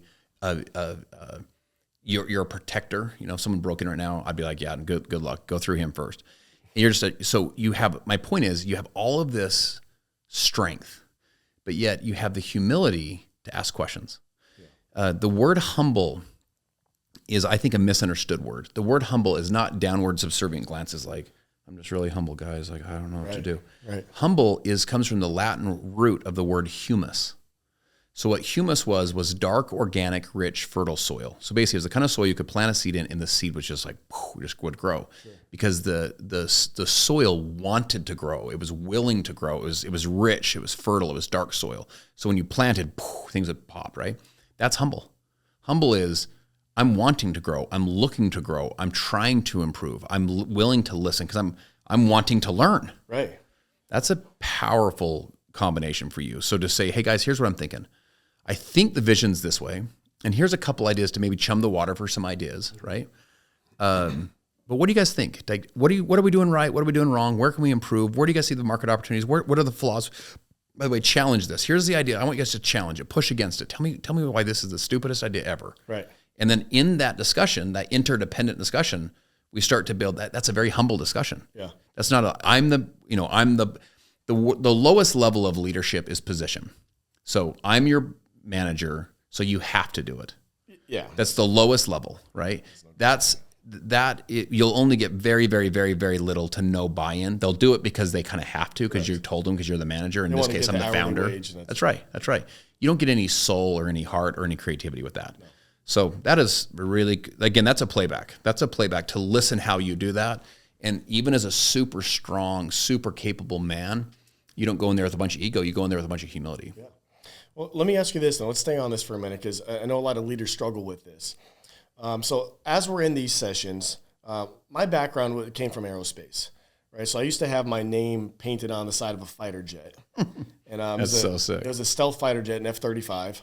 you're a protector. You know, if someone broke in right now, I'd be like, yeah, good luck. Go through him first. And you're just so you have, my point is, you have all of this strength, but yet you have the humility to ask questions. Yeah. The word humble is, I think, a misunderstood word. The word humble is not downward subservient glances like, I'm just really humble, guys. Like, I don't know what to do. Right. Humble comes from the Latin root of the word humus. So what humus was dark, organic, rich, fertile soil. So basically, it was the kind of soil you could plant a seed in, and the seed was just like, just would grow. Sure. Because the soil wanted to grow. It was willing to grow. It was rich. It was fertile. It was dark soil. So when you planted, things would pop, right? That's humble. Humble is, I'm wanting to grow. I'm looking to grow. I'm trying to improve. I'm willing to listen because I'm wanting to learn. Right. That's a powerful combination for you. So to say, hey guys, here's what I'm thinking. I think the vision's this way, and here's a couple ideas to maybe chum the water for some ideas, right? But what do you guys think? Like, what are we doing right? What are we doing wrong? Where can we improve? Where do you guys see the market opportunities? What are the flaws? By the way, challenge this. Here's the idea. I want you guys to challenge it, push against it. Tell me why this is the stupidest idea ever. Right. And then in that discussion, that interdependent discussion, we start to build that. That's a very humble discussion. Yeah. That's not the lowest level of leadership is position. So I'm your manager, so you have to do it. Yeah. That's the lowest level, right? You'll only get very, very, very, very little to no buy-in. They'll do it because they kind of have to, because you told them, because you're the manager. In this case, I'm the founder. That's right. You don't get any soul or any heart or any creativity with that. No. So that is really, again, that's a playback. That's a playback to listen how you do that. And even as a super strong, super capable man, you don't go in there with a bunch of ego. You go in there with a bunch of humility. Yeah. Well, let me ask you this, now. Let's stay on this for a minute, because I know a lot of leaders struggle with this. So as we're in these sessions, my background came from aerospace, right? So I used to have my name painted on the side of a fighter jet. And That's so sick. It was a stealth fighter jet, an F-35,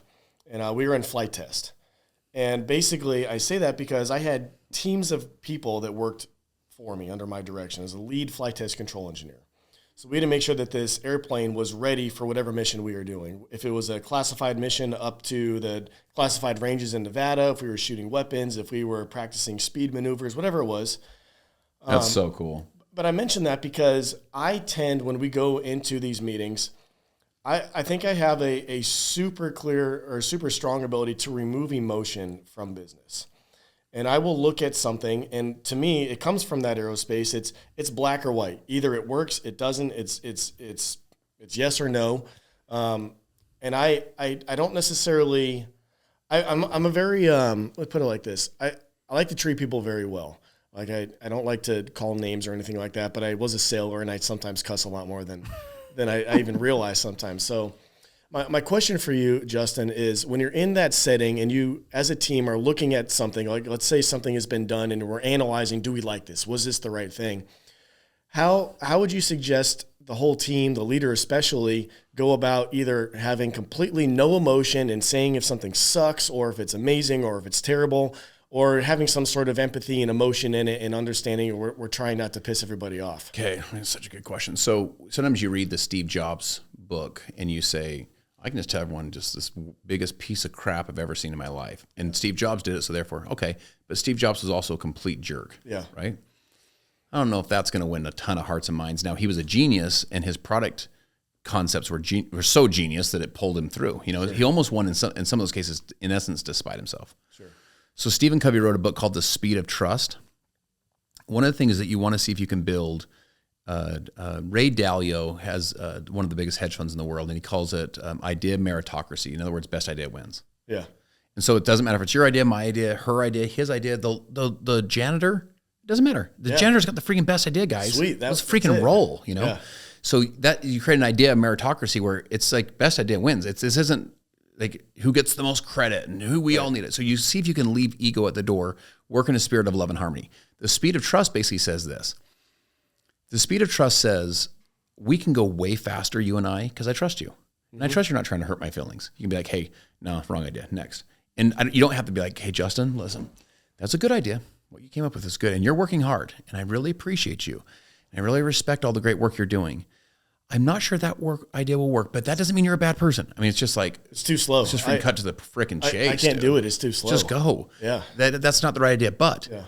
and we were in flight test. And basically, I say that because I had teams of people that worked for me under my direction as a lead flight test control engineer. So we had to make sure that this airplane was ready for whatever mission we were doing. If it was a classified mission up to the classified ranges in Nevada, if we were shooting weapons, if we were practicing speed maneuvers, whatever it was. That's so cool. But I mention that because I tend, when we go into these meetings, I think I have a super clear or super strong ability to remove emotion from business. And I will look at something, and to me, it comes from that aerospace. It's black or white. Either it works, it doesn't. It's yes or no. And I don't necessarily. I'm a very let's put it like this. I like to treat people very well. Like I don't like to call names or anything like that. But I was a sailor, and I sometimes cuss a lot more than I even realize sometimes. So my question for you, Justin, is when you're in that setting and you as a team are looking at something, like let's say something has been done and we're analyzing, do we like this? Was this the right thing? How would you suggest the whole team, the leader especially, go about either having completely no emotion and saying if something sucks or if it's amazing or if it's terrible, or having some sort of empathy and emotion in it and understanding we're trying not to piss everybody off? Okay, that's such a good question. So sometimes you read the Steve Jobs book and you say, I can just tell everyone just this biggest piece of crap I've ever seen in my life. And Steve Jobs did it, so therefore, okay. But Steve Jobs was also a complete jerk. Yeah. Right? I don't know if that's going to win a ton of hearts and minds. Now, he was a genius, and his product concepts were so genius that it pulled him through. You know, he almost won in some of those cases, in essence, despite himself. Sure. So Stephen Covey wrote a book called The Speed of Trust. One of the things that you want to see if you can build, Ray Dalio has one of the biggest hedge funds in the world, and he calls it idea meritocracy. In other words, best idea wins. Yeah. And so it doesn't matter if it's your idea, my idea, her idea, his idea, the janitor, it doesn't matter. The janitor's got the freaking best idea, guys. Sweet. Let's freaking roll, you know? Yeah. So that you create an idea of meritocracy where it's like best idea wins. This isn't like who gets the most credit and who we all need it. So you see if you can leave ego at the door, work in a spirit of love and harmony. The speed of trust basically says this. The speed of trust says we can go way faster, you and I, because I trust you. And I trust you're not trying to hurt my feelings. You can be like, hey, no, wrong idea, next. And you don't have to be like, hey, Justin, listen, that's a good idea. What you came up with is good. And you're working hard. And I really appreciate you. And I really respect all the great work you're doing. I'm not sure that idea will work, but that doesn't mean you're a bad person. I mean, it's just like, it's too slow. It's just cut to the frickin' chase. I can't do it. It's too slow. Just go. Yeah. That's not the right idea. But yeah.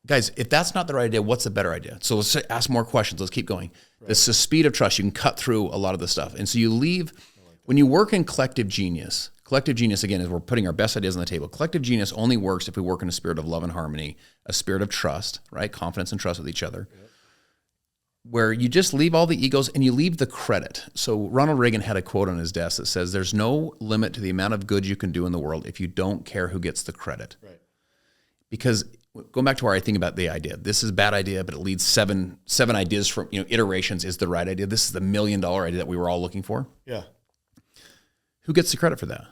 Guys, if that's not the right idea, what's the better idea? So let's ask more questions. Let's keep going. Right. It's the speed of trust. You can cut through a lot of the stuff. And so you leave, when you work in collective genius, again, is we're putting our best ideas on the table. Collective genius only works if we work in a spirit of love and harmony, a spirit of trust, right? Confidence and trust with each other. Yep. Where you just leave all the egos and you leave the credit. So Ronald Reagan had a quote on his desk that says, there's no limit to the amount of good you can do in the world if you don't care who gets the credit. Right. Because going back to where I think about the idea, this is a bad idea, but it leads seven ideas from, iterations is the right idea. This is the $1 million idea that we were all looking for. Yeah. Who gets the credit for that?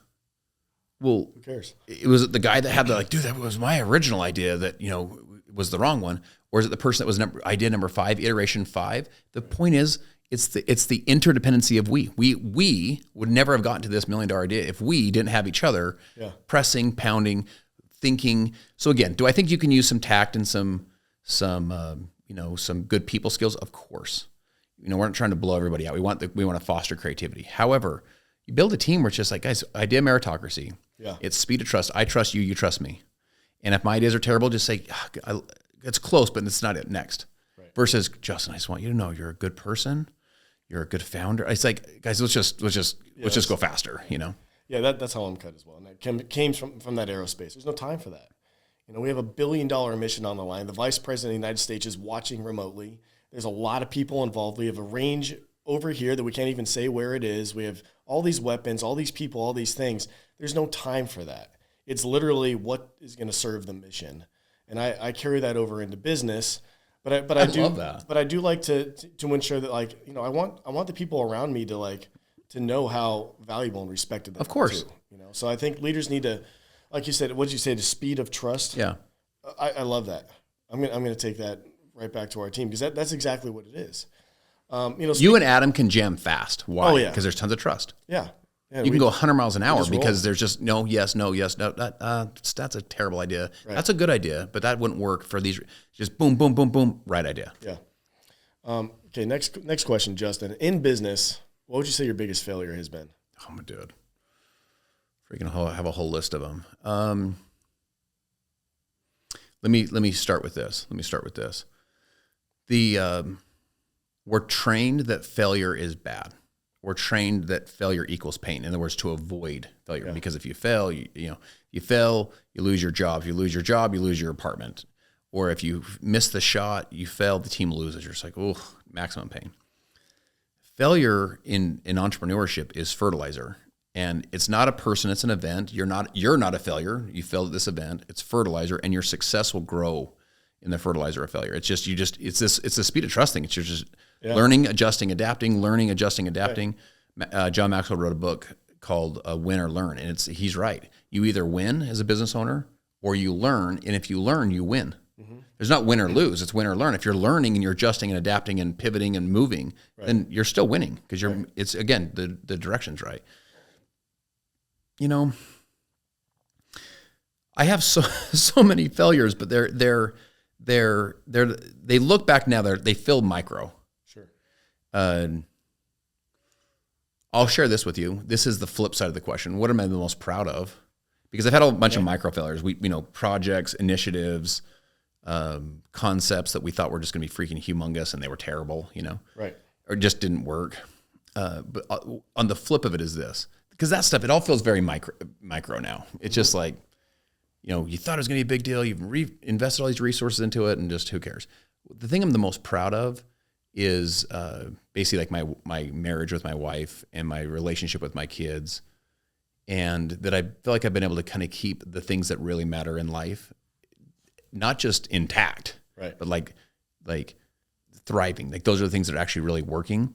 Well, who cares? It was the guy that had dude, that was my original idea that, was the wrong one. Or is it the person that was idea number 5, iteration 5? The point is, it's the interdependency of we. We would never have gotten to this $1 million idea if we didn't have each other pressing, pounding, thinking. So again, do I think you can use some tact and some good people skills? Of course. We're not trying to blow everybody out. We want to foster creativity. However, you build a team where it's just like, guys, idea meritocracy. Yeah. It's speed of trust. I trust you, you trust me. And if my ideas are terrible, just say, it's close, but it's not it. Next. Right. Versus, Justin, I just want you to know you're a good person. You're a good founder. It's like, guys, let's just go faster, Yeah, that's how I'm cut as well. And it came from that aerospace. There's no time for that. We have $1 billion mission on the line. The Vice President of the United States is watching remotely. There's a lot of people involved. We have a range over here that we can't even say where it is. We have all these weapons, all these people, all these things. There's no time for that. It's literally what is going to serve the mission. And I carry that over into business. But I do love that. But I do like to ensure that I want the people around me to know how valuable and respected they are. Of course. Too, So I think leaders need to, like you said, what did you say, the speed of trust? Yeah. I love that. I'm gonna take that right back to our team because that's exactly what it is. You and Adam can jam fast. Why? Oh, yeah. Because there's tons of trust. Yeah. You can go 100 miles an hour because there's just no, yes, no, yes, no. That's a terrible idea. Right. That's a good idea, but that wouldn't work for these. Just boom, boom, boom, boom. Right idea. Yeah. Okay. Next question, Justin. In business, what would you say your biggest failure has been? Oh my dude. Freaking have a whole list of them. Let me start with this. We're trained that failure is bad. We're trained that failure equals pain. In other words, to avoid failure. Yeah. Because if you fail, you fail, you lose your job. If you lose your job, you lose your apartment. Or if you miss the shot, you fail, the team loses. You're just like, oh, maximum pain. Failure in entrepreneurship is fertilizer. And it's not a person, it's an event. You're not a failure. You failed at this event. It's fertilizer, and your success will grow in the fertilizer of failure. It's the speed of trust thing. It's just learning, adjusting, adapting, learning, adjusting, adapting. Right. John Maxwell wrote a book called Win or Learn, and he's right. You either win as a business owner or you learn, and if you learn, you win. Mm-hmm. There's not win or lose, it's win or learn. If you're learning and you're adjusting and adapting and pivoting and moving, then you're still winning because it's, again, the direction's right. I have so many failures, but they look back now. They feel micro. Sure. I'll share this with you. This is the flip side of the question. What am I the most proud of? Because I've had a bunch of micro failures. Projects, initiatives, concepts that we thought were just going to be freaking humongous, and they were terrible. Right. Or just didn't work. But on the flip of it is this, because that stuff, it all feels very micro now. It's just like, you thought it was going to be a big deal. You've invested all these resources into it, and just who cares? The thing I'm the most proud of is basically like my marriage with my wife and my relationship with my kids, and that I feel like I've been able to kind of keep the things that really matter in life, not just intact, right, but like thriving. Like those are the things that are actually really working.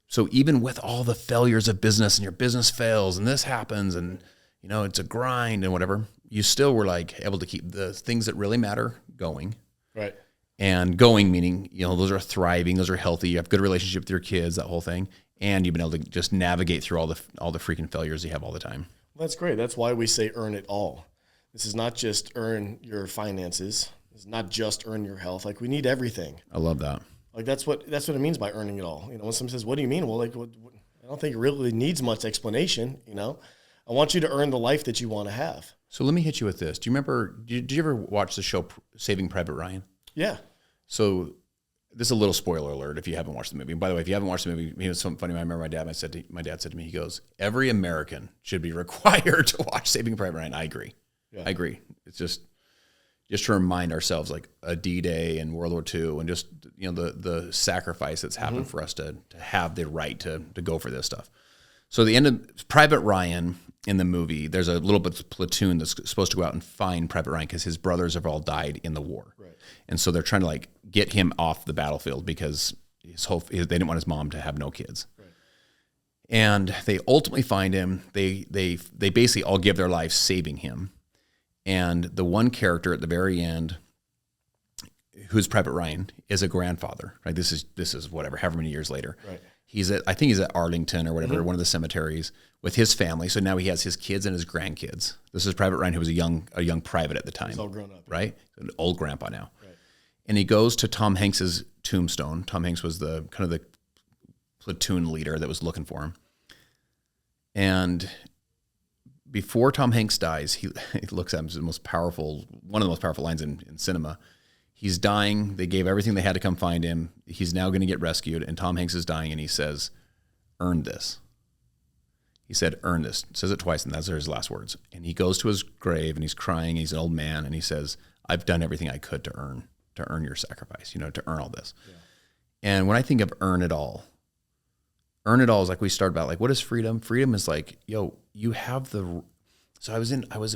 So even with all the failures of business, and your business fails and this happens, and it's a grind and whatever, you still were like able to keep the things that really matter going. Right. And going meaning, those are thriving, those are healthy, you have good relationship with your kids, that whole thing. And you've been able to just navigate through all the freaking failures you have all the time. Well, that's great. That's why we say earn it all. This is not just earn your finances. It's not just earn your health. Like, we need everything. I love that. Like, that's what it means by earning it all. When someone says, what do you mean? Well, I don't think it really needs much explanation. I want you to earn the life that you want to have. So let me hit you with this. Do you remember, did you ever watch the show Saving Private Ryan? Yeah. So this is a little spoiler alert if you haven't watched the movie. And by the way, if you haven't watched the movie, it was something funny. I remember my dad said to me, he goes, every American should be required to watch Saving Private Ryan. I agree. Yeah. I agree. It's just to remind ourselves, like a D-Day and World War II, and just the sacrifice that's happened for us to have the right to go for this stuff. So the end of Private Ryan in the movie, there's a little bit of platoon that's supposed to go out and find Private Ryan because his brothers have all died in the war. Right. And so they're trying to get him off the battlefield because they didn't want his mom to have no kids. Right. And they ultimately find him. They basically all give their lives saving him. And the one character at the very end, who's Private Ryan, is a grandfather. Right. This is whatever, however many years later. Right. I think he's at Arlington or whatever, one of the cemeteries with his family. So now he has his kids and his grandkids. This is Private Ryan, who was a young private at the time. He's all grown up. Right? An old grandpa now. Right. And he goes to Tom Hanks's tombstone. Tom Hanks was the kind of the platoon leader that was looking for him. And before Tom Hanks dies, he looks at him as one of the most powerful lines in cinema. He's dying. They gave everything they had to come find him. He's now going to get rescued. And Tom Hanks is dying, and he says, earn this. He said, earn this. Says it twice, and those are his last words. And he goes to his grave, and he's crying. He's an old man, and he says, I've done everything I could to earn your sacrifice, to earn all this. Yeah. And when I think of earn it all is like we started about, like, what is freedom? Freedom is like, you have the. So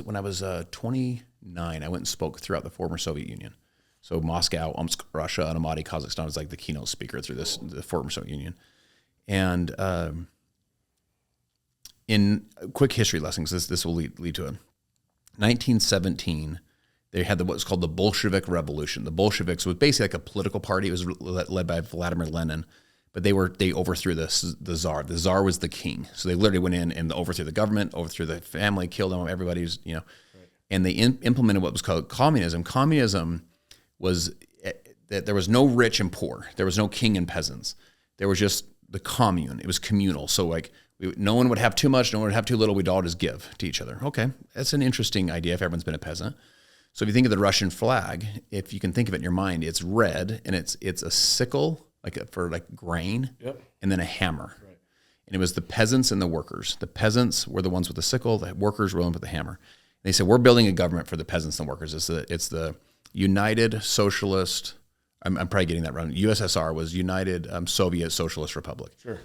when I was 29, I went and spoke throughout the former Soviet Union. So Moscow, Omsk, Russia, and Almaty, Kazakhstan was like the keynote speaker through the former Soviet Union. And in quick history lessons, this will lead to it. 1917, they had what's called the Bolshevik Revolution. The Bolsheviks was basically like a political party. It was led by Vladimir Lenin, but they overthrew the Tsar. The Tsar was the king. So they literally went in and overthrew the government, overthrew the family, killed them. Everybody was, right. And they implemented what was called communism. Communism was that there was no rich and poor. There was no king and peasants. There was just the commune. It was communal. So no one would have too much, no one would have too little. We'd all just give to each other. Okay, that's an interesting idea if everyone's been a peasant. So if you think of the Russian flag, if you can think of it in your mind, it's red and it's a sickle for grain, yep, and then a hammer. Right. And it was the peasants and the workers. The peasants were the ones with the sickle. The workers were the ones with the hammer. And they said, we're building a government for the peasants and workers. It's the United Socialist, I'm probably getting that wrong. USSR was United Soviet Socialist Republic. Sure.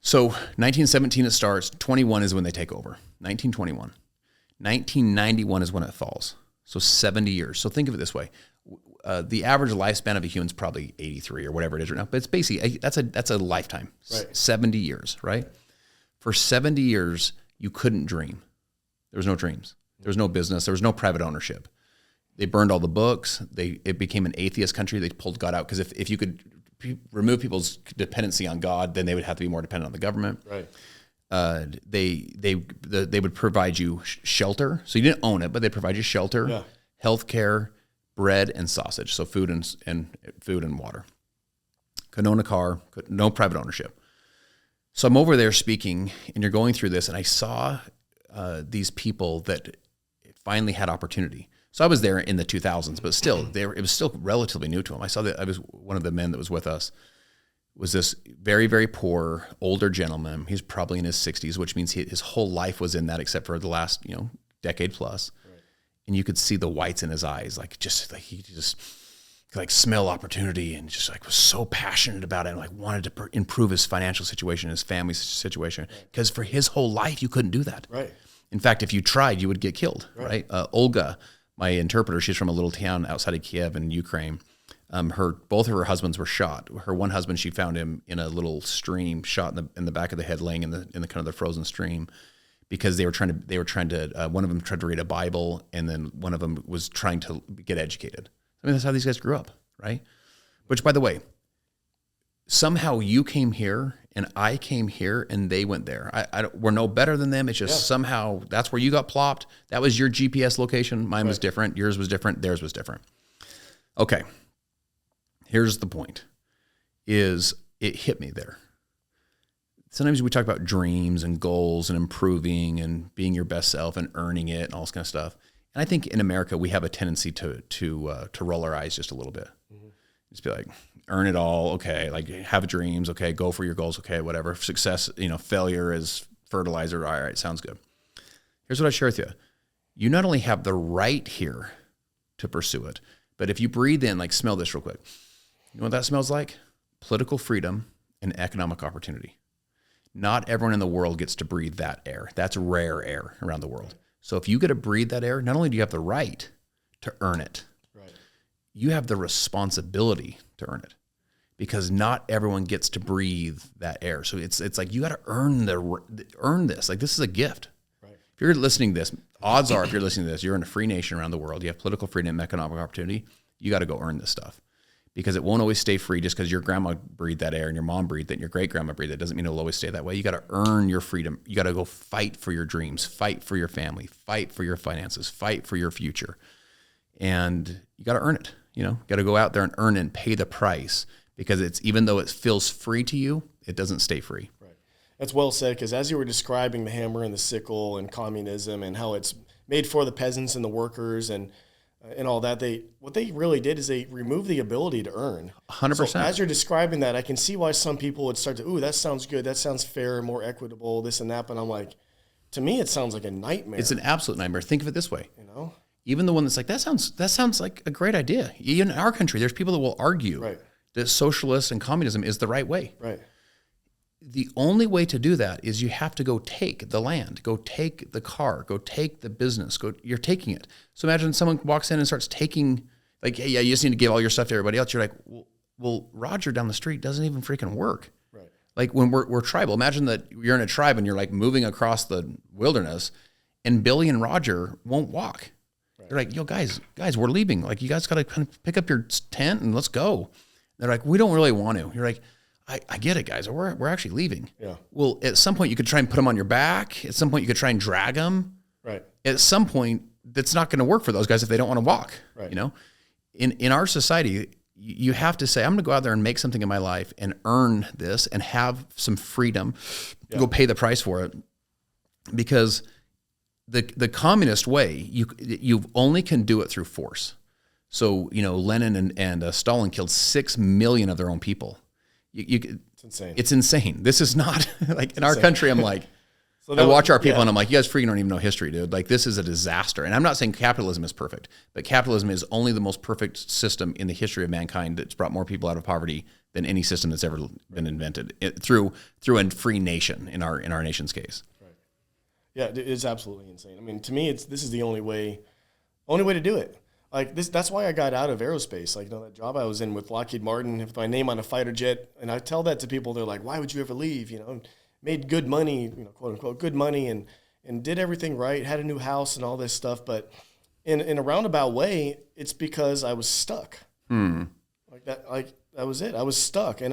So 1917 it starts, 21 is when they take over, 1921. 1991 is when it falls, so 70 years. So think of it this way. The average lifespan of a human is probably 83 or whatever it is right now, but it's basically, that's a lifetime, right. 70 years, right? For 70 years, you couldn't dream. There was no dreams. There was no business. There was no private ownership. They burned all the books. It became an atheist country. They pulled God out because if you could remove people's dependency on God, then they would have to be more dependent on the government. Right. they would provide you shelter. So you didn't own it, but they provide you shelter, health care, bread, and sausage. So food and water. Couldn't own a car, no private ownership. So I'm over there speaking, and you're going through this, and I saw these people that finally had opportunity. So I was there in the 2000s, but still, it was still relatively new to them. I saw that I was one of the men that was with us was this very, very poor older gentleman. He's probably in his 60s, which means his whole life was in that, except for the last decade plus. Right. And you could see the whites in his eyes, he just could smell opportunity, and just was so passionate about it, and wanted to improve his financial situation, his family situation, because for his whole life you couldn't do that. Right. In fact, if you tried, you would get killed. Right. Olga, my interpreter, she's from a little town outside of Kiev in Ukraine. Both of her husbands were shot. Her one husband, she found him in a little stream, shot in the back of the head, laying in the kind of the frozen stream, because they were trying to. One of them tried to read a Bible, and then one of them was trying to get educated. I mean, that's how these guys grew up, right? Which, by the way, somehow you came here and I came here and they went there. We're no better than them. It's just somehow that's where you got plopped. That was your GPS location. Mine was different. Yours was different. Theirs was different. Okay. Here's the point, is it hit me there. Sometimes we talk about dreams and goals and improving and being your best self and earning it and all this kind of stuff. And I think in America, we have a tendency to roll our eyes just a little bit. Mm-hmm. Just be like, earn it all. Okay. Have dreams. Okay. Go for your goals. Okay. Whatever. Success, failure is fertilizer. All right. Sounds good. Here's what I share with you. You not only have the right here to pursue it, but if you breathe in, smell this real quick. You know what that smells like? Political freedom and economic opportunity. Not everyone in the world gets to breathe that air. That's rare air around the world. So if you get to breathe that air, not only do you have the right to earn it, you have the responsibility to earn it, because not everyone gets to breathe that air. So it's you got to earn this. This is a gift. Right. If you're listening to this, odds are if you're listening to this, you're in a free nation around the world. You have political freedom and economic opportunity. You got to go earn this stuff, because it won't always stay free just because your grandma breathed that air and your mom breathed it and your great-grandma breathed it. Doesn't mean it'll always stay that way. You got to earn your freedom. You got to go fight for your dreams, fight for your family, fight for your finances, fight for your future. And you got to earn it. Got to go out there and earn it and pay the price, because even though it feels free to you, it doesn't stay free. Right. That's well said, because as you were describing the hammer and the sickle and communism and how it's made for the peasants and the workers and all that, what they really did is they removed the ability to earn. 100%. So as you're describing that, I can see why some people would start to, ooh, that sounds good, that sounds fair, more equitable, this and that. But I'm like, to me, it sounds like a nightmare. It's an absolute nightmare. Think of it this way. Even the one that's that sounds like a great idea. In our country, there's people that will argue that socialist and communism is the right way. Right. The only way to do that is you have to go take the land, go take the car, go take the business, you're taking it. So imagine someone walks in and starts taking, hey, you just need to give all your stuff to everybody else. You're like, well, Roger down the street doesn't even freaking work. Right. When we're tribal, imagine that you're in a tribe and you're moving across the wilderness, and Billy and Roger won't walk. Right. They're like, yo, guys, we're leaving. You guys got to kind of pick up your tent and let's go. They're like, we don't really want to. You're like, I get it, guys. We're actually leaving. Yeah. Well, at some point you could try and put them on your back. At some point you could try and drag them. Right. At some point, that's not going to work for those guys if they don't want to walk. Right. In our society, you have to say, I'm going to go out there and make something in my life and earn this and have some freedom. Go pay the price for it, because the communist way, you only can do it through force. So Lenin and Stalin killed 6 million of their own people. It's insane. It's insane. This is not in our country. I'm like, I watch our people and I'm like, you guys freaking don't even know history, dude. This is a disaster. And I'm not saying capitalism is perfect, but capitalism is only the most perfect system in the history of mankind that's brought more people out of poverty than any system that's ever been invented through a free nation in our nation's case. Right. Yeah, it's absolutely insane. I mean, to me, this is the only way to do it. That's why I got out of aerospace. That job I was in with Lockheed Martin, with my name on a fighter jet, and I tell that to people, they're like, why would you ever leave? Made good money, quote unquote, good money, and did everything right, had a new house and all this stuff. But in a roundabout way, it's because I was stuck. That was it. I was stuck. And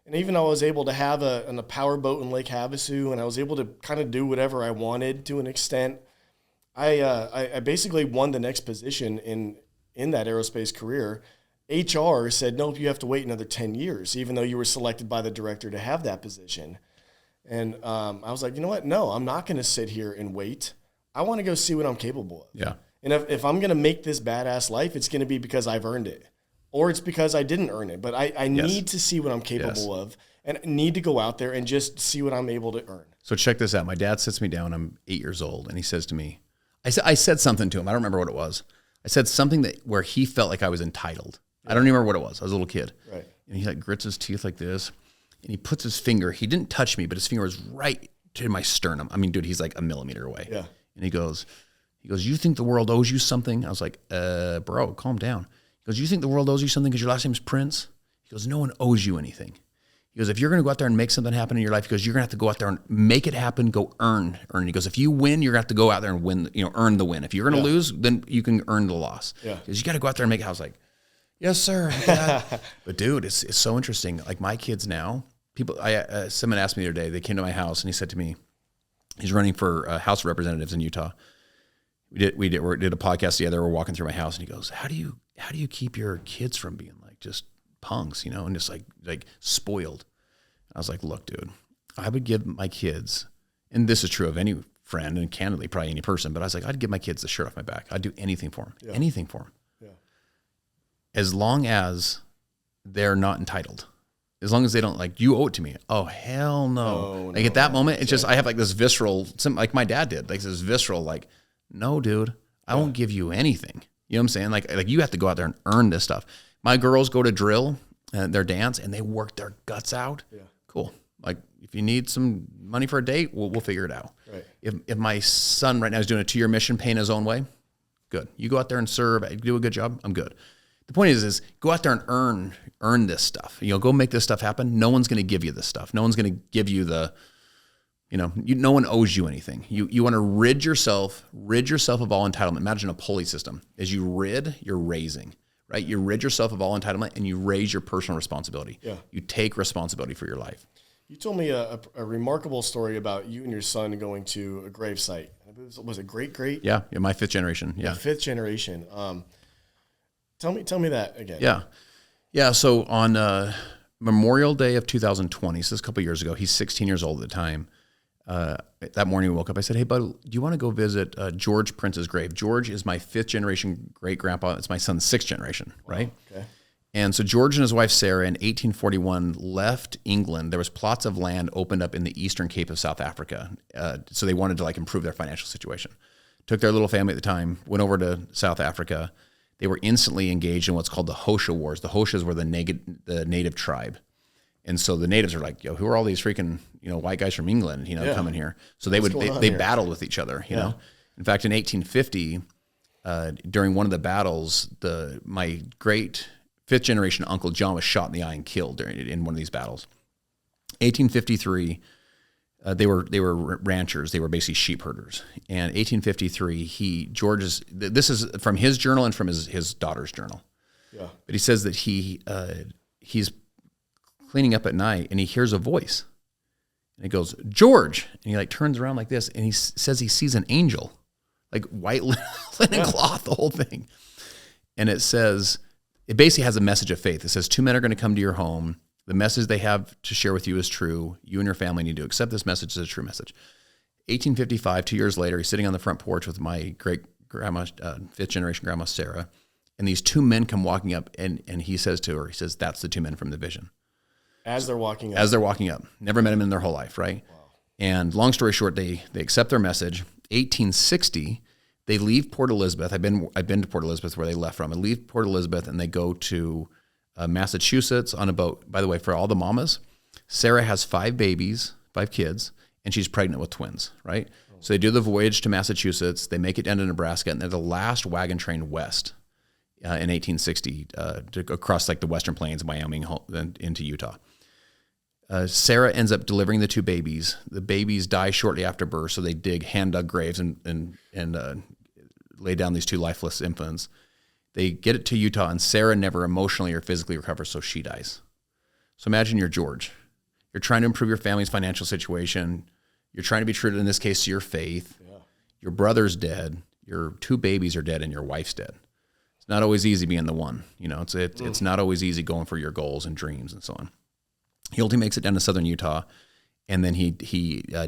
And even though I was able to have a power boat in Lake Havasu, and I was able to kind of do whatever I wanted to an extent, I basically won the next position in that aerospace career. HR said, nope, you have to wait another 10 years, even though you were selected by the director to have that position. And I was like, you know what? No, I'm not going to sit here and wait. I want to go see what I'm capable of. Yeah. And if I'm going to make this badass life, it's going to be because I've earned it, or it's because I didn't earn it. But I need to see what I'm capable of, and need to go out there and just see what I'm able to earn. So check this out. My dad sits me down. I'm 8 years old, and he says to me, I said something to him. I don't remember what it was. I said something where he felt like I was entitled. I don't even remember what it was. I was a little kid. Right. And he like grits his teeth like this, and he puts his finger. He didn't touch me, but his finger was right to my sternum. I mean, dude, he's like a millimeter away. Yeah. And he goes, you think the world owes you something? I was like, bro, calm down. He goes, you think the world owes you something because your last name's Prince? He goes, no one owes you anything. He goes, if you're going to go out there and make something happen in your life, he goes, you're going to have to go out there and make it happen, go earn. He goes, if you win, you're going to have to go out there and win, earn the win. If you're going to lose, then you can earn the loss. Yeah. Because you got to go out there and make it. I was like, yes, sir. Dad. But dude, it's so interesting. Like my kids now, someone asked me the other day, they came to my house and he said to me, he's running for House of Representatives in Utah. We did a podcast together. We're walking through my house and he goes, how do you keep your kids from being like just punks, and just like spoiled? I was like, look, dude, I would give my kids, and this is true of any friend and candidly probably any person, but I was like, I'd give my kids the shirt off my back. I'd do anything for them, anything for them. Yeah. As long as they're not entitled, as long as they don't like, you owe it to me. Oh, hell no. At that moment, it's just, I have like this visceral, like my dad did, like this visceral, like, no, dude, I won't give you anything. You know what I'm saying? Like you have to go out there and earn this stuff. My girls go to drill, their dance, and they work their guts out. Yeah. Cool. Like if you need some money for a date, we'll figure it out. Right. If my son right now is doing a 2-year mission, paying his own way, good. You go out there and serve, do a good job, I'm good. The point is go out there and earn this stuff. Go make this stuff happen. No one's going to give you this stuff. No one's going to give you no one owes you anything. You want to rid yourself of all entitlement. Imagine a pulley system. As you you're raising, right? You rid yourself of all entitlement and you raise your personal responsibility. Yeah. You take responsibility for your life. You told me a remarkable story about you and your son going to a grave site. Was it great? Yeah, my 5th generation. Yeah. 5th generation. Tell me that again. Yeah. So on Memorial Day of 2020, so this is a couple of years ago, he's 16 years old at the time. That morning we woke up, I said, hey, bud, do you want to go visit George Prince's grave? George is my 5th generation great-grandpa. It's my son's 6th generation, right? Okay. And so George and his wife, Sarah, in 1841 left England. There was plots of land opened up in the Eastern Cape of South Africa. So they wanted to improve their financial situation. Took their little family at the time, went over to South Africa. They were instantly engaged in what's called the Hosha Wars. The Hoshas were the native tribe. And so the natives are like, who are all these freaking, white guys from England, coming here? So they battled with each other, you know? In fact, in 1850, during one of the battles, my great 5th generation uncle John was shot in the eye and killed in one of these battles. 1853, they were ranchers. They were basically sheep herders. And 1853, this is from his journal and from his daughter's journal. Yeah. But he says that he's cleaning up at night and he hears a voice and it goes, George. And he turns around like this and he says he sees an angel, like white linen cloth, the whole thing. And it basically has a message of faith. It says 2 men are going to come to your home. The message they have to share with you is true. You and your family need to accept this message as a true message. 1855, 2 years later, he's sitting on the front porch with my great-grandma, 5th generation grandma, Sarah. And these 2 men come walking up and he says to her, that's the 2 men from the vision. As they're walking up. Never met him in their whole life, right? Wow. And long story short, they accept their message. 1860, they leave Port Elizabeth. I've been to Port Elizabeth where they left from. They leave Port Elizabeth and they go to Massachusetts on a boat. By the way, for all the mamas, Sarah has 5 kids, and she's pregnant with twins, right? Oh. So they do the voyage to Massachusetts. They make it down to Nebraska, and they're the last wagon train west in 1860 to across the Western Plains, Wyoming, into Utah. Sarah ends up delivering the 2 babies. The babies die shortly after birth, so they dig hand-dug graves and lay down these 2 lifeless infants. They get it to Utah, and Sarah never emotionally or physically recovers, so she dies. So imagine you're George. You're trying to improve your family's financial situation. You're trying to be true to, in this case, to your faith. Yeah. Your brother's dead. Your 2 babies are dead, and your wife's dead. It's not always easy being the one. It's not always easy going for your goals and dreams and so on. He only makes it down to southern Utah, and then he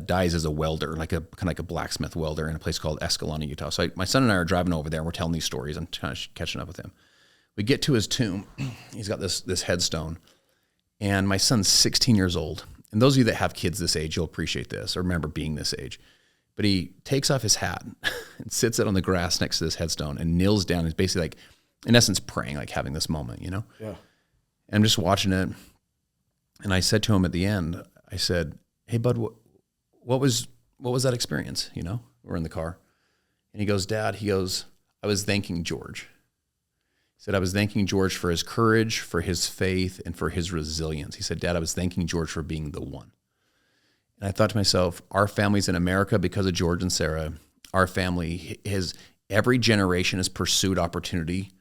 dies as a welder, kind of like a blacksmith welder in a place called Escalona, Utah. So my son and I are driving over there, and we're telling these stories. I'm kind of catching up with him. We get to his tomb. He's got this headstone, and my son's 16 years old. And those of you that have kids this age, you'll appreciate this or remember being this age. But he takes off his hat and sits it on the grass next to this headstone and kneels down. He's basically like, in essence, praying, like having this moment, Yeah. And I'm just watching it. And I said to him at the end, I said, "Hey, bud, what was that experience?" We're in the car. And he goes, "Dad," "I was thanking George." He said, "I was thanking George for his courage, for his faith, and for his resilience." He said, "Dad, I was thanking George for being the one." And I thought to myself, our family's in America because of George and Sarah. Our family every generation has pursued opportunity,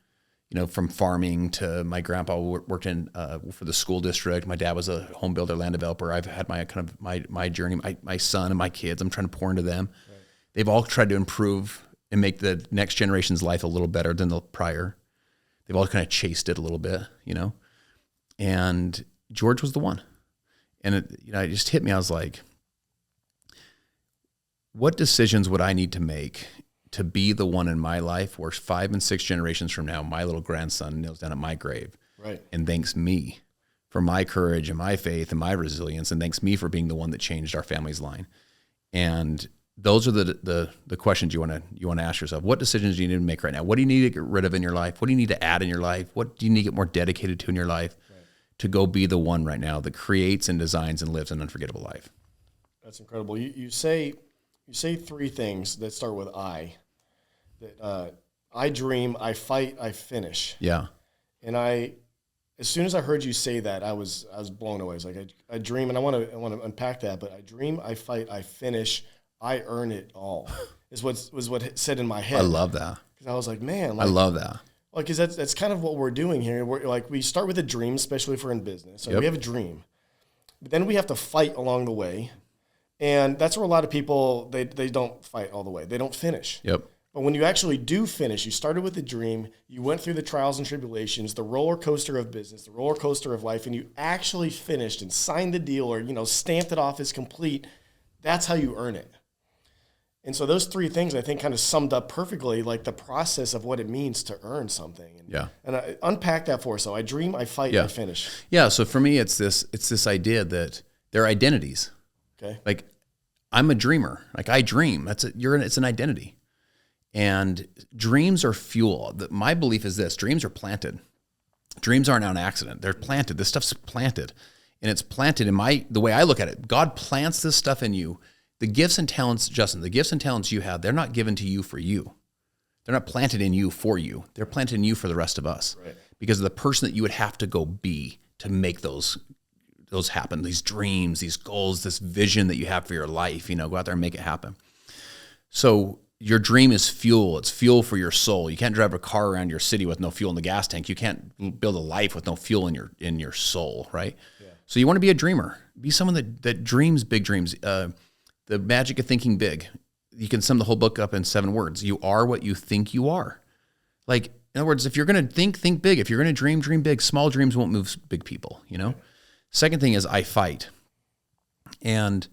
from farming to my grandpa worked in for the school district. My dad was a home builder, land developer. I've had my journey, my son and my kids. I'm trying to pour into them. Right. They've all tried to improve and make the next generation's life a little better than the prior. They've all kind of chased it a little bit, and George was the one. And it just hit me. I was like, what decisions would I need to make to be the one in my life where 5 and 6 generations from now, my little grandson kneels down at my grave and thanks me for my courage and my faith and my resilience, and thanks me for being the one that changed our family's line. And those are the questions you want to ask yourself. What decisions do you need to make right now? What do you need to get rid of in your life? What do you need to add in your life? What do you need to get more dedicated to in your life to go be the one right now that creates and designs and lives an unforgettable life? That's incredible. You say 3 things that start with I. That I dream, I fight, I finish. Yeah. And as soon as I heard you say that, I was blown away. It's like I dream, and I want to unpack that. But I dream, I fight, I finish, I earn it all. was what it said in my head. I love that. Because I was like, man, I love that. Well, because that's kind of what we're doing here. We start with a dream, especially if we're in business. So we have a dream, but then we have to fight along the way. And that's where a lot of people, they don't fight all the way. They don't finish. Yep. But when you actually do finish, you started with a dream, you went through the trials and tribulations, the roller coaster of business, the roller coaster of life, and you actually finished and signed the deal or, stamped it off as complete. That's how you earn it. And so those 3 things, I think, kind of summed up perfectly, like the process of what it means to earn something. And I unpack that for us. So I dream, I fight, I finish. Yeah. So for me, it's this idea that they're identities. Okay. Like, I'm a dreamer. Like, I dream. It's an identity. And dreams are fuel. My belief is this: dreams are planted. Dreams aren't an accident. They're planted. This stuff's planted. And it's planted in the way I look at it. God plants this stuff in you. The gifts and talents, Justin, the gifts and talents you have, they're not given to you for you. They're not planted in you for you. They're planted in you for the rest of us. Right. Because of the person that you would have to go be to make those happen, these dreams, these goals, this vision that you have for your life, go out there and make it happen. So your dream is fuel. It's fuel for your soul. You can't drive a car around your city with no fuel in the gas tank. You can't build a life with no fuel in your soul, right? Yeah. So you want to be a dreamer. Be someone that dreams big dreams. The magic of thinking big. You can sum the whole book up in 7 words. You are what you think you are. Like, in other words, if you're going to think big. If you're going to dream big. Small dreams won't move big people, Second thing is I fight. And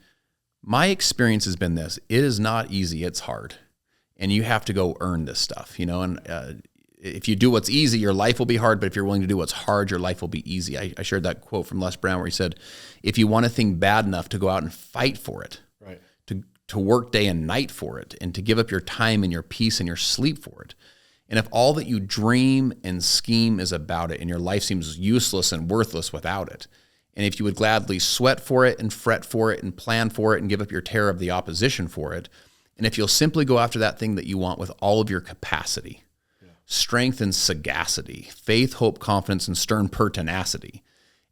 my experience has been this: it is not easy, it's hard. And you have to go earn this stuff, and if you do what's easy, your life will be hard, but if you're willing to do what's hard, your life will be easy. I shared that quote from Les Brown where he said, if you want a thing bad enough to go out and fight for it, right, to work day and night for it, and to give up your time and your peace and your sleep for it, and if all that you dream and scheme is about it and your life seems useless and worthless without it, and if you would gladly sweat for it and fret for it and plan for it and give up your terror of the opposition for it, and if you'll simply go after that thing that you want with all of your capacity, strength and sagacity, faith, hope, confidence, and stern pertinacity,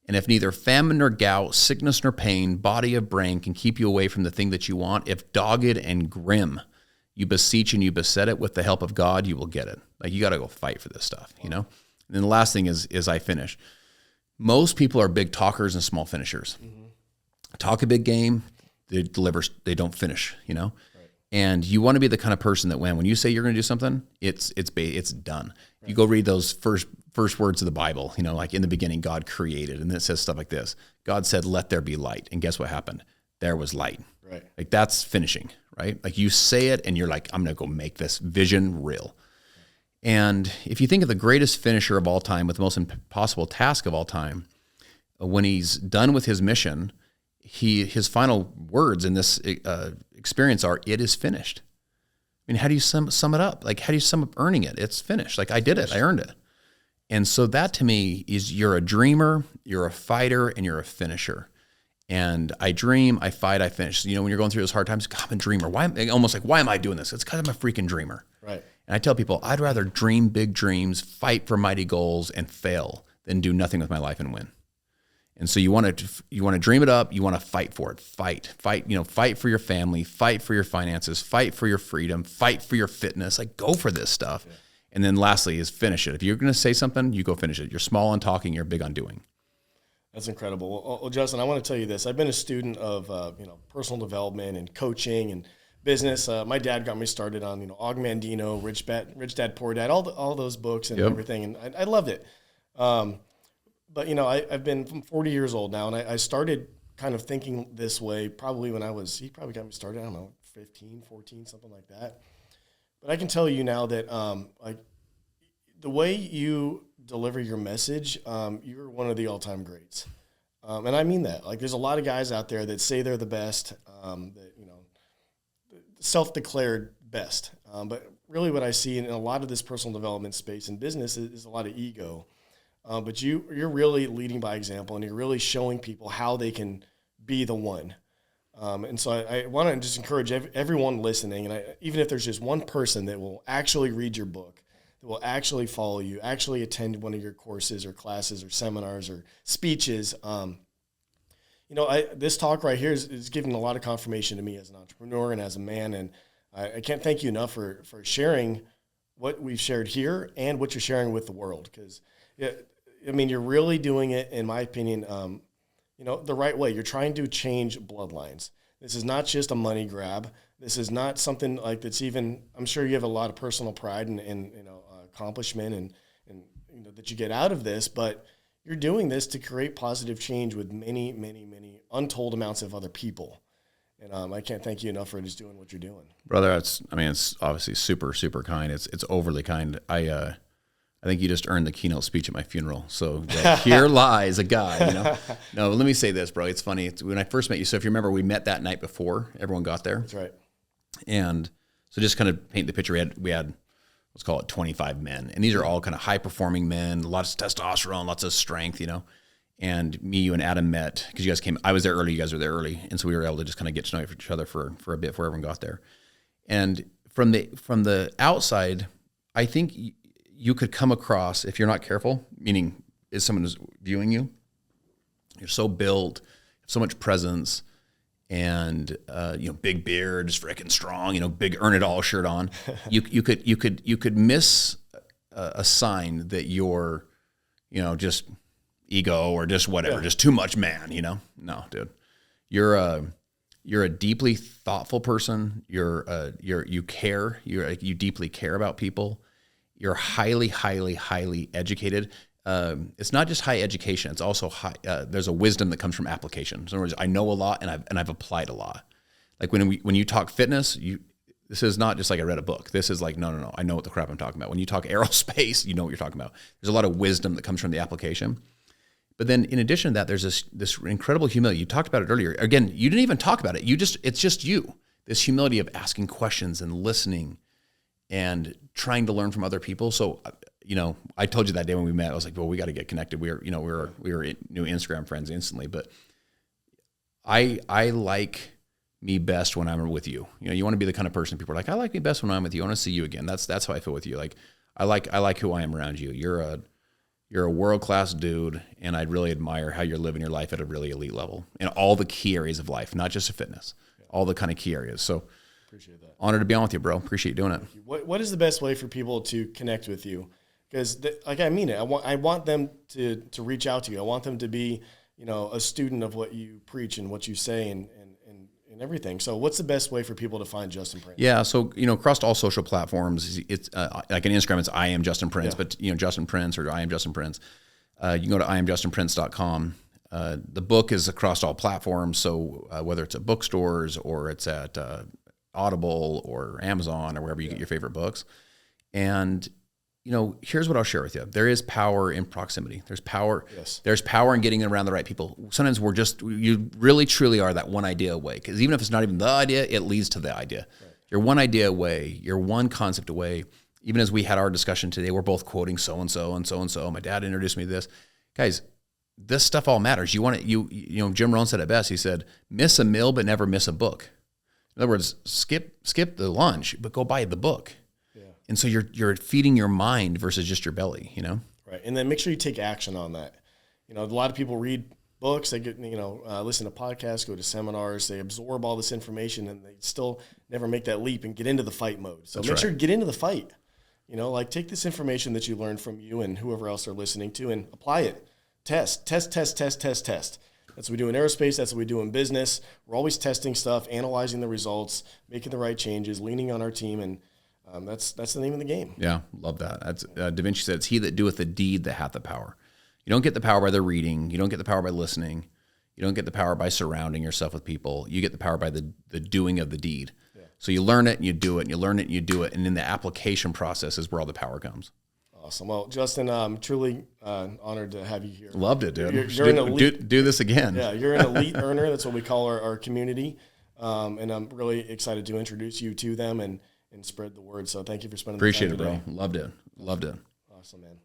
and if neither famine nor gout, sickness nor pain, body or brain can keep you away from the thing that you want, if dogged and grim you beseech and you beset it with the help of God, you will get it. Like, you got to go fight for this stuff, And then the last thing is I finish. Most people are big talkers and small finishers. Talk a big game, they deliver, they don't finish, you know? Right. And you want to be the kind of person that when you say you're going to do something, it's done. Right. You go read those first words of the Bible, you know, like in the beginning, God created, and it says stuff like this. God said, let there be light. And guess what happened? There was light. Right. Like that's finishing, right? Like you say it and you're like, I'm going to go make this vision real. And if you think of the greatest finisher of all time with the most impossible task of all time, when he's done with his mission, his final words in this experience are, it is finished. I mean, how do you sum it up? Like, how do you sum up earning it? It's finished. Like I did it, I earned it. And so that to me is you're a dreamer, you're a fighter, and you're a finisher. And I dream, I fight, I finish. You know, when you're going through those hard times, God, I'm a dreamer. Why am I doing this? It's because I'm a freaking dreamer. Right. And I tell people, I'd rather dream big dreams, fight for mighty goals, and fail than do nothing with my life and win. And so you want to dream it up. You want to fight for it. Fight. You know, fight for your family. Fight for your finances. Fight for your freedom. Fight for your fitness. Like go for this stuff. Yeah. And then lastly is finish it. If you're going to say something, you go finish it. You're small on talking. You're big on doing. That's incredible. Well, Justin, I want to tell you this. I've been a student of personal development and coaching and business. My dad got me started on Og Mandino, Rich Dad Poor Dad, all those books and everything, and I loved it. But I've been 40 years old now, and I started kind of thinking this way probably when he probably got me started, I don't know, 15, 14, something like that. But I can tell you now that like the way you deliver your message, you're one of the all-time greats. And I mean that. Like there's a lot of guys out there that say they're the best, self-declared best. But really what I see in a lot of this personal development space and business is a lot of ego. But you're really leading by example, and you're really showing people how they can be the one. And so I want to just encourage everyone listening, and even if there's just one person that will actually read your book, that will actually follow you, actually attend one of your courses or classes or seminars or speeches, this talk right here is giving a lot of confirmation to me as an entrepreneur and as a man, and I can't thank you enough for sharing what we've shared here and what you're sharing with the world, because you're really doing it, in my opinion, the right way. You're trying to change bloodlines. This is not just a money grab. This is not something like that's even, I'm sure you have a lot of personal pride and accomplishment and that you get out of this, but you're doing this to create positive change with many, many, many untold amounts of other people. And I can't thank you enough for just doing what you're doing. Brother, it's obviously super, super kind. It's overly kind. I think you just earned the keynote speech at my funeral. So here lies a guy, No, let me say this, bro. It's funny. When I first met you, so if you remember, we met that night before everyone got there. That's right. And so just kind of paint the picture, we had let's call it 25 men. And these are all kind of high-performing men, lots of testosterone, lots of strength, And me, you, and Adam met, because you guys came, I was there early, you guys were there early. And so we were able to just kind of get to know each other for a bit before everyone got there. And from the outside, I think you could come across, if you're not careful, meaning is someone who's viewing you, you're so built, so much presence, and big beard, just freaking strong, big earn it all shirt on. You could miss a sign that you're, just ego or just whatever, just too much man, No, dude. You're a deeply thoughtful person. You care. You deeply care about people. You're highly, highly, highly educated. It's not just high education. It's also high. There's a wisdom that comes from application. So in other words, I know a lot and I've applied a lot. Like when you talk fitness, this is not just like I read a book. This is like, no. I know what the crap I'm talking about. When you talk aerospace, you know what you're talking about. There's a lot of wisdom that comes from the application. But then in addition to that, there's this incredible humility. You talked about it earlier. Again, you didn't even talk about it. It's just you. This humility of asking questions and listening and trying to learn from other people. So, I told you that day when we met, I was like, well, we got to get connected. We were new Instagram friends instantly, but I like me best when I'm with you. You want to be the kind of person people are like, I like me best when I'm with you. I want to see you again. That's how I feel with you. Like, I like who I am around you. You're a world-class dude, and I'd really admire how you're living your life at a really elite level in all the key areas of life, not just fitness, all the kind of key areas. So appreciate that. Honored to be on with you, bro. Appreciate you doing it. What is the best way for people to connect with you? because like I mean it. I want them to reach out to you. I want them to be, you know, a student of what you preach and what you say and everything. So what's the best way for people to find Justin Prince? Yeah. So, you know, across all social platforms, it's like on Instagram, it's I am Justin Prince, but, you know, Justin Prince or I am Justin Prince. You can go to IamJustinPrince.com. The book is across all platforms. So whether it's at bookstores or it's at Audible or Amazon or wherever you get your favorite books. And, you know, here's what I'll share with you. There is power in proximity. There's power. Yes. There's power in getting around the right people. Sometimes you really truly are that one idea away. Because even if it's not even the idea, it leads to the idea. Right. You're one idea away. You're one concept away. Even as we had our discussion today, we're both quoting so-and-so and so-and-so. My dad introduced me to this. Guys, this stuff all matters. You want it, you know, Jim Rohn said it best. He said, miss a meal, but never miss a book. In other words, skip the lunch, but go buy the book. And so you're feeding your mind versus just your belly, you know? Right. And then make sure you take action on that. You know, a lot of people read books, they get, you know, listen to podcasts, go to seminars, they absorb all this information and they still never make that leap and get into the fight mode. So make sure you get into the fight. You know, like take this information that you learned from you and whoever else are listening to and apply it. Test. That's what we do in aerospace. That's what we do in business. We're always testing stuff, analyzing the results, making the right changes, leaning on our team, and that's the name of the game. Yeah, love that. That's Da Vinci said, "It's he that doeth the deed that hath the power." You don't get the power by the reading. You don't get the power by listening. You don't get the power by surrounding yourself with people. You get the power by the doing of the deed. Yeah. So you learn it and you do it, and you learn it and you do it, and then the application process is where all the power comes. Awesome. Well, Justin, I'm truly honored to have you here. Loved it, dude. You're an elite. Do this again. Yeah, you're an elite earner. That's what we call our community, and I'm really excited to introduce you to them and spread the word. So thank you for spending the time today. Appreciate it, bro. Loved it. Awesome, man.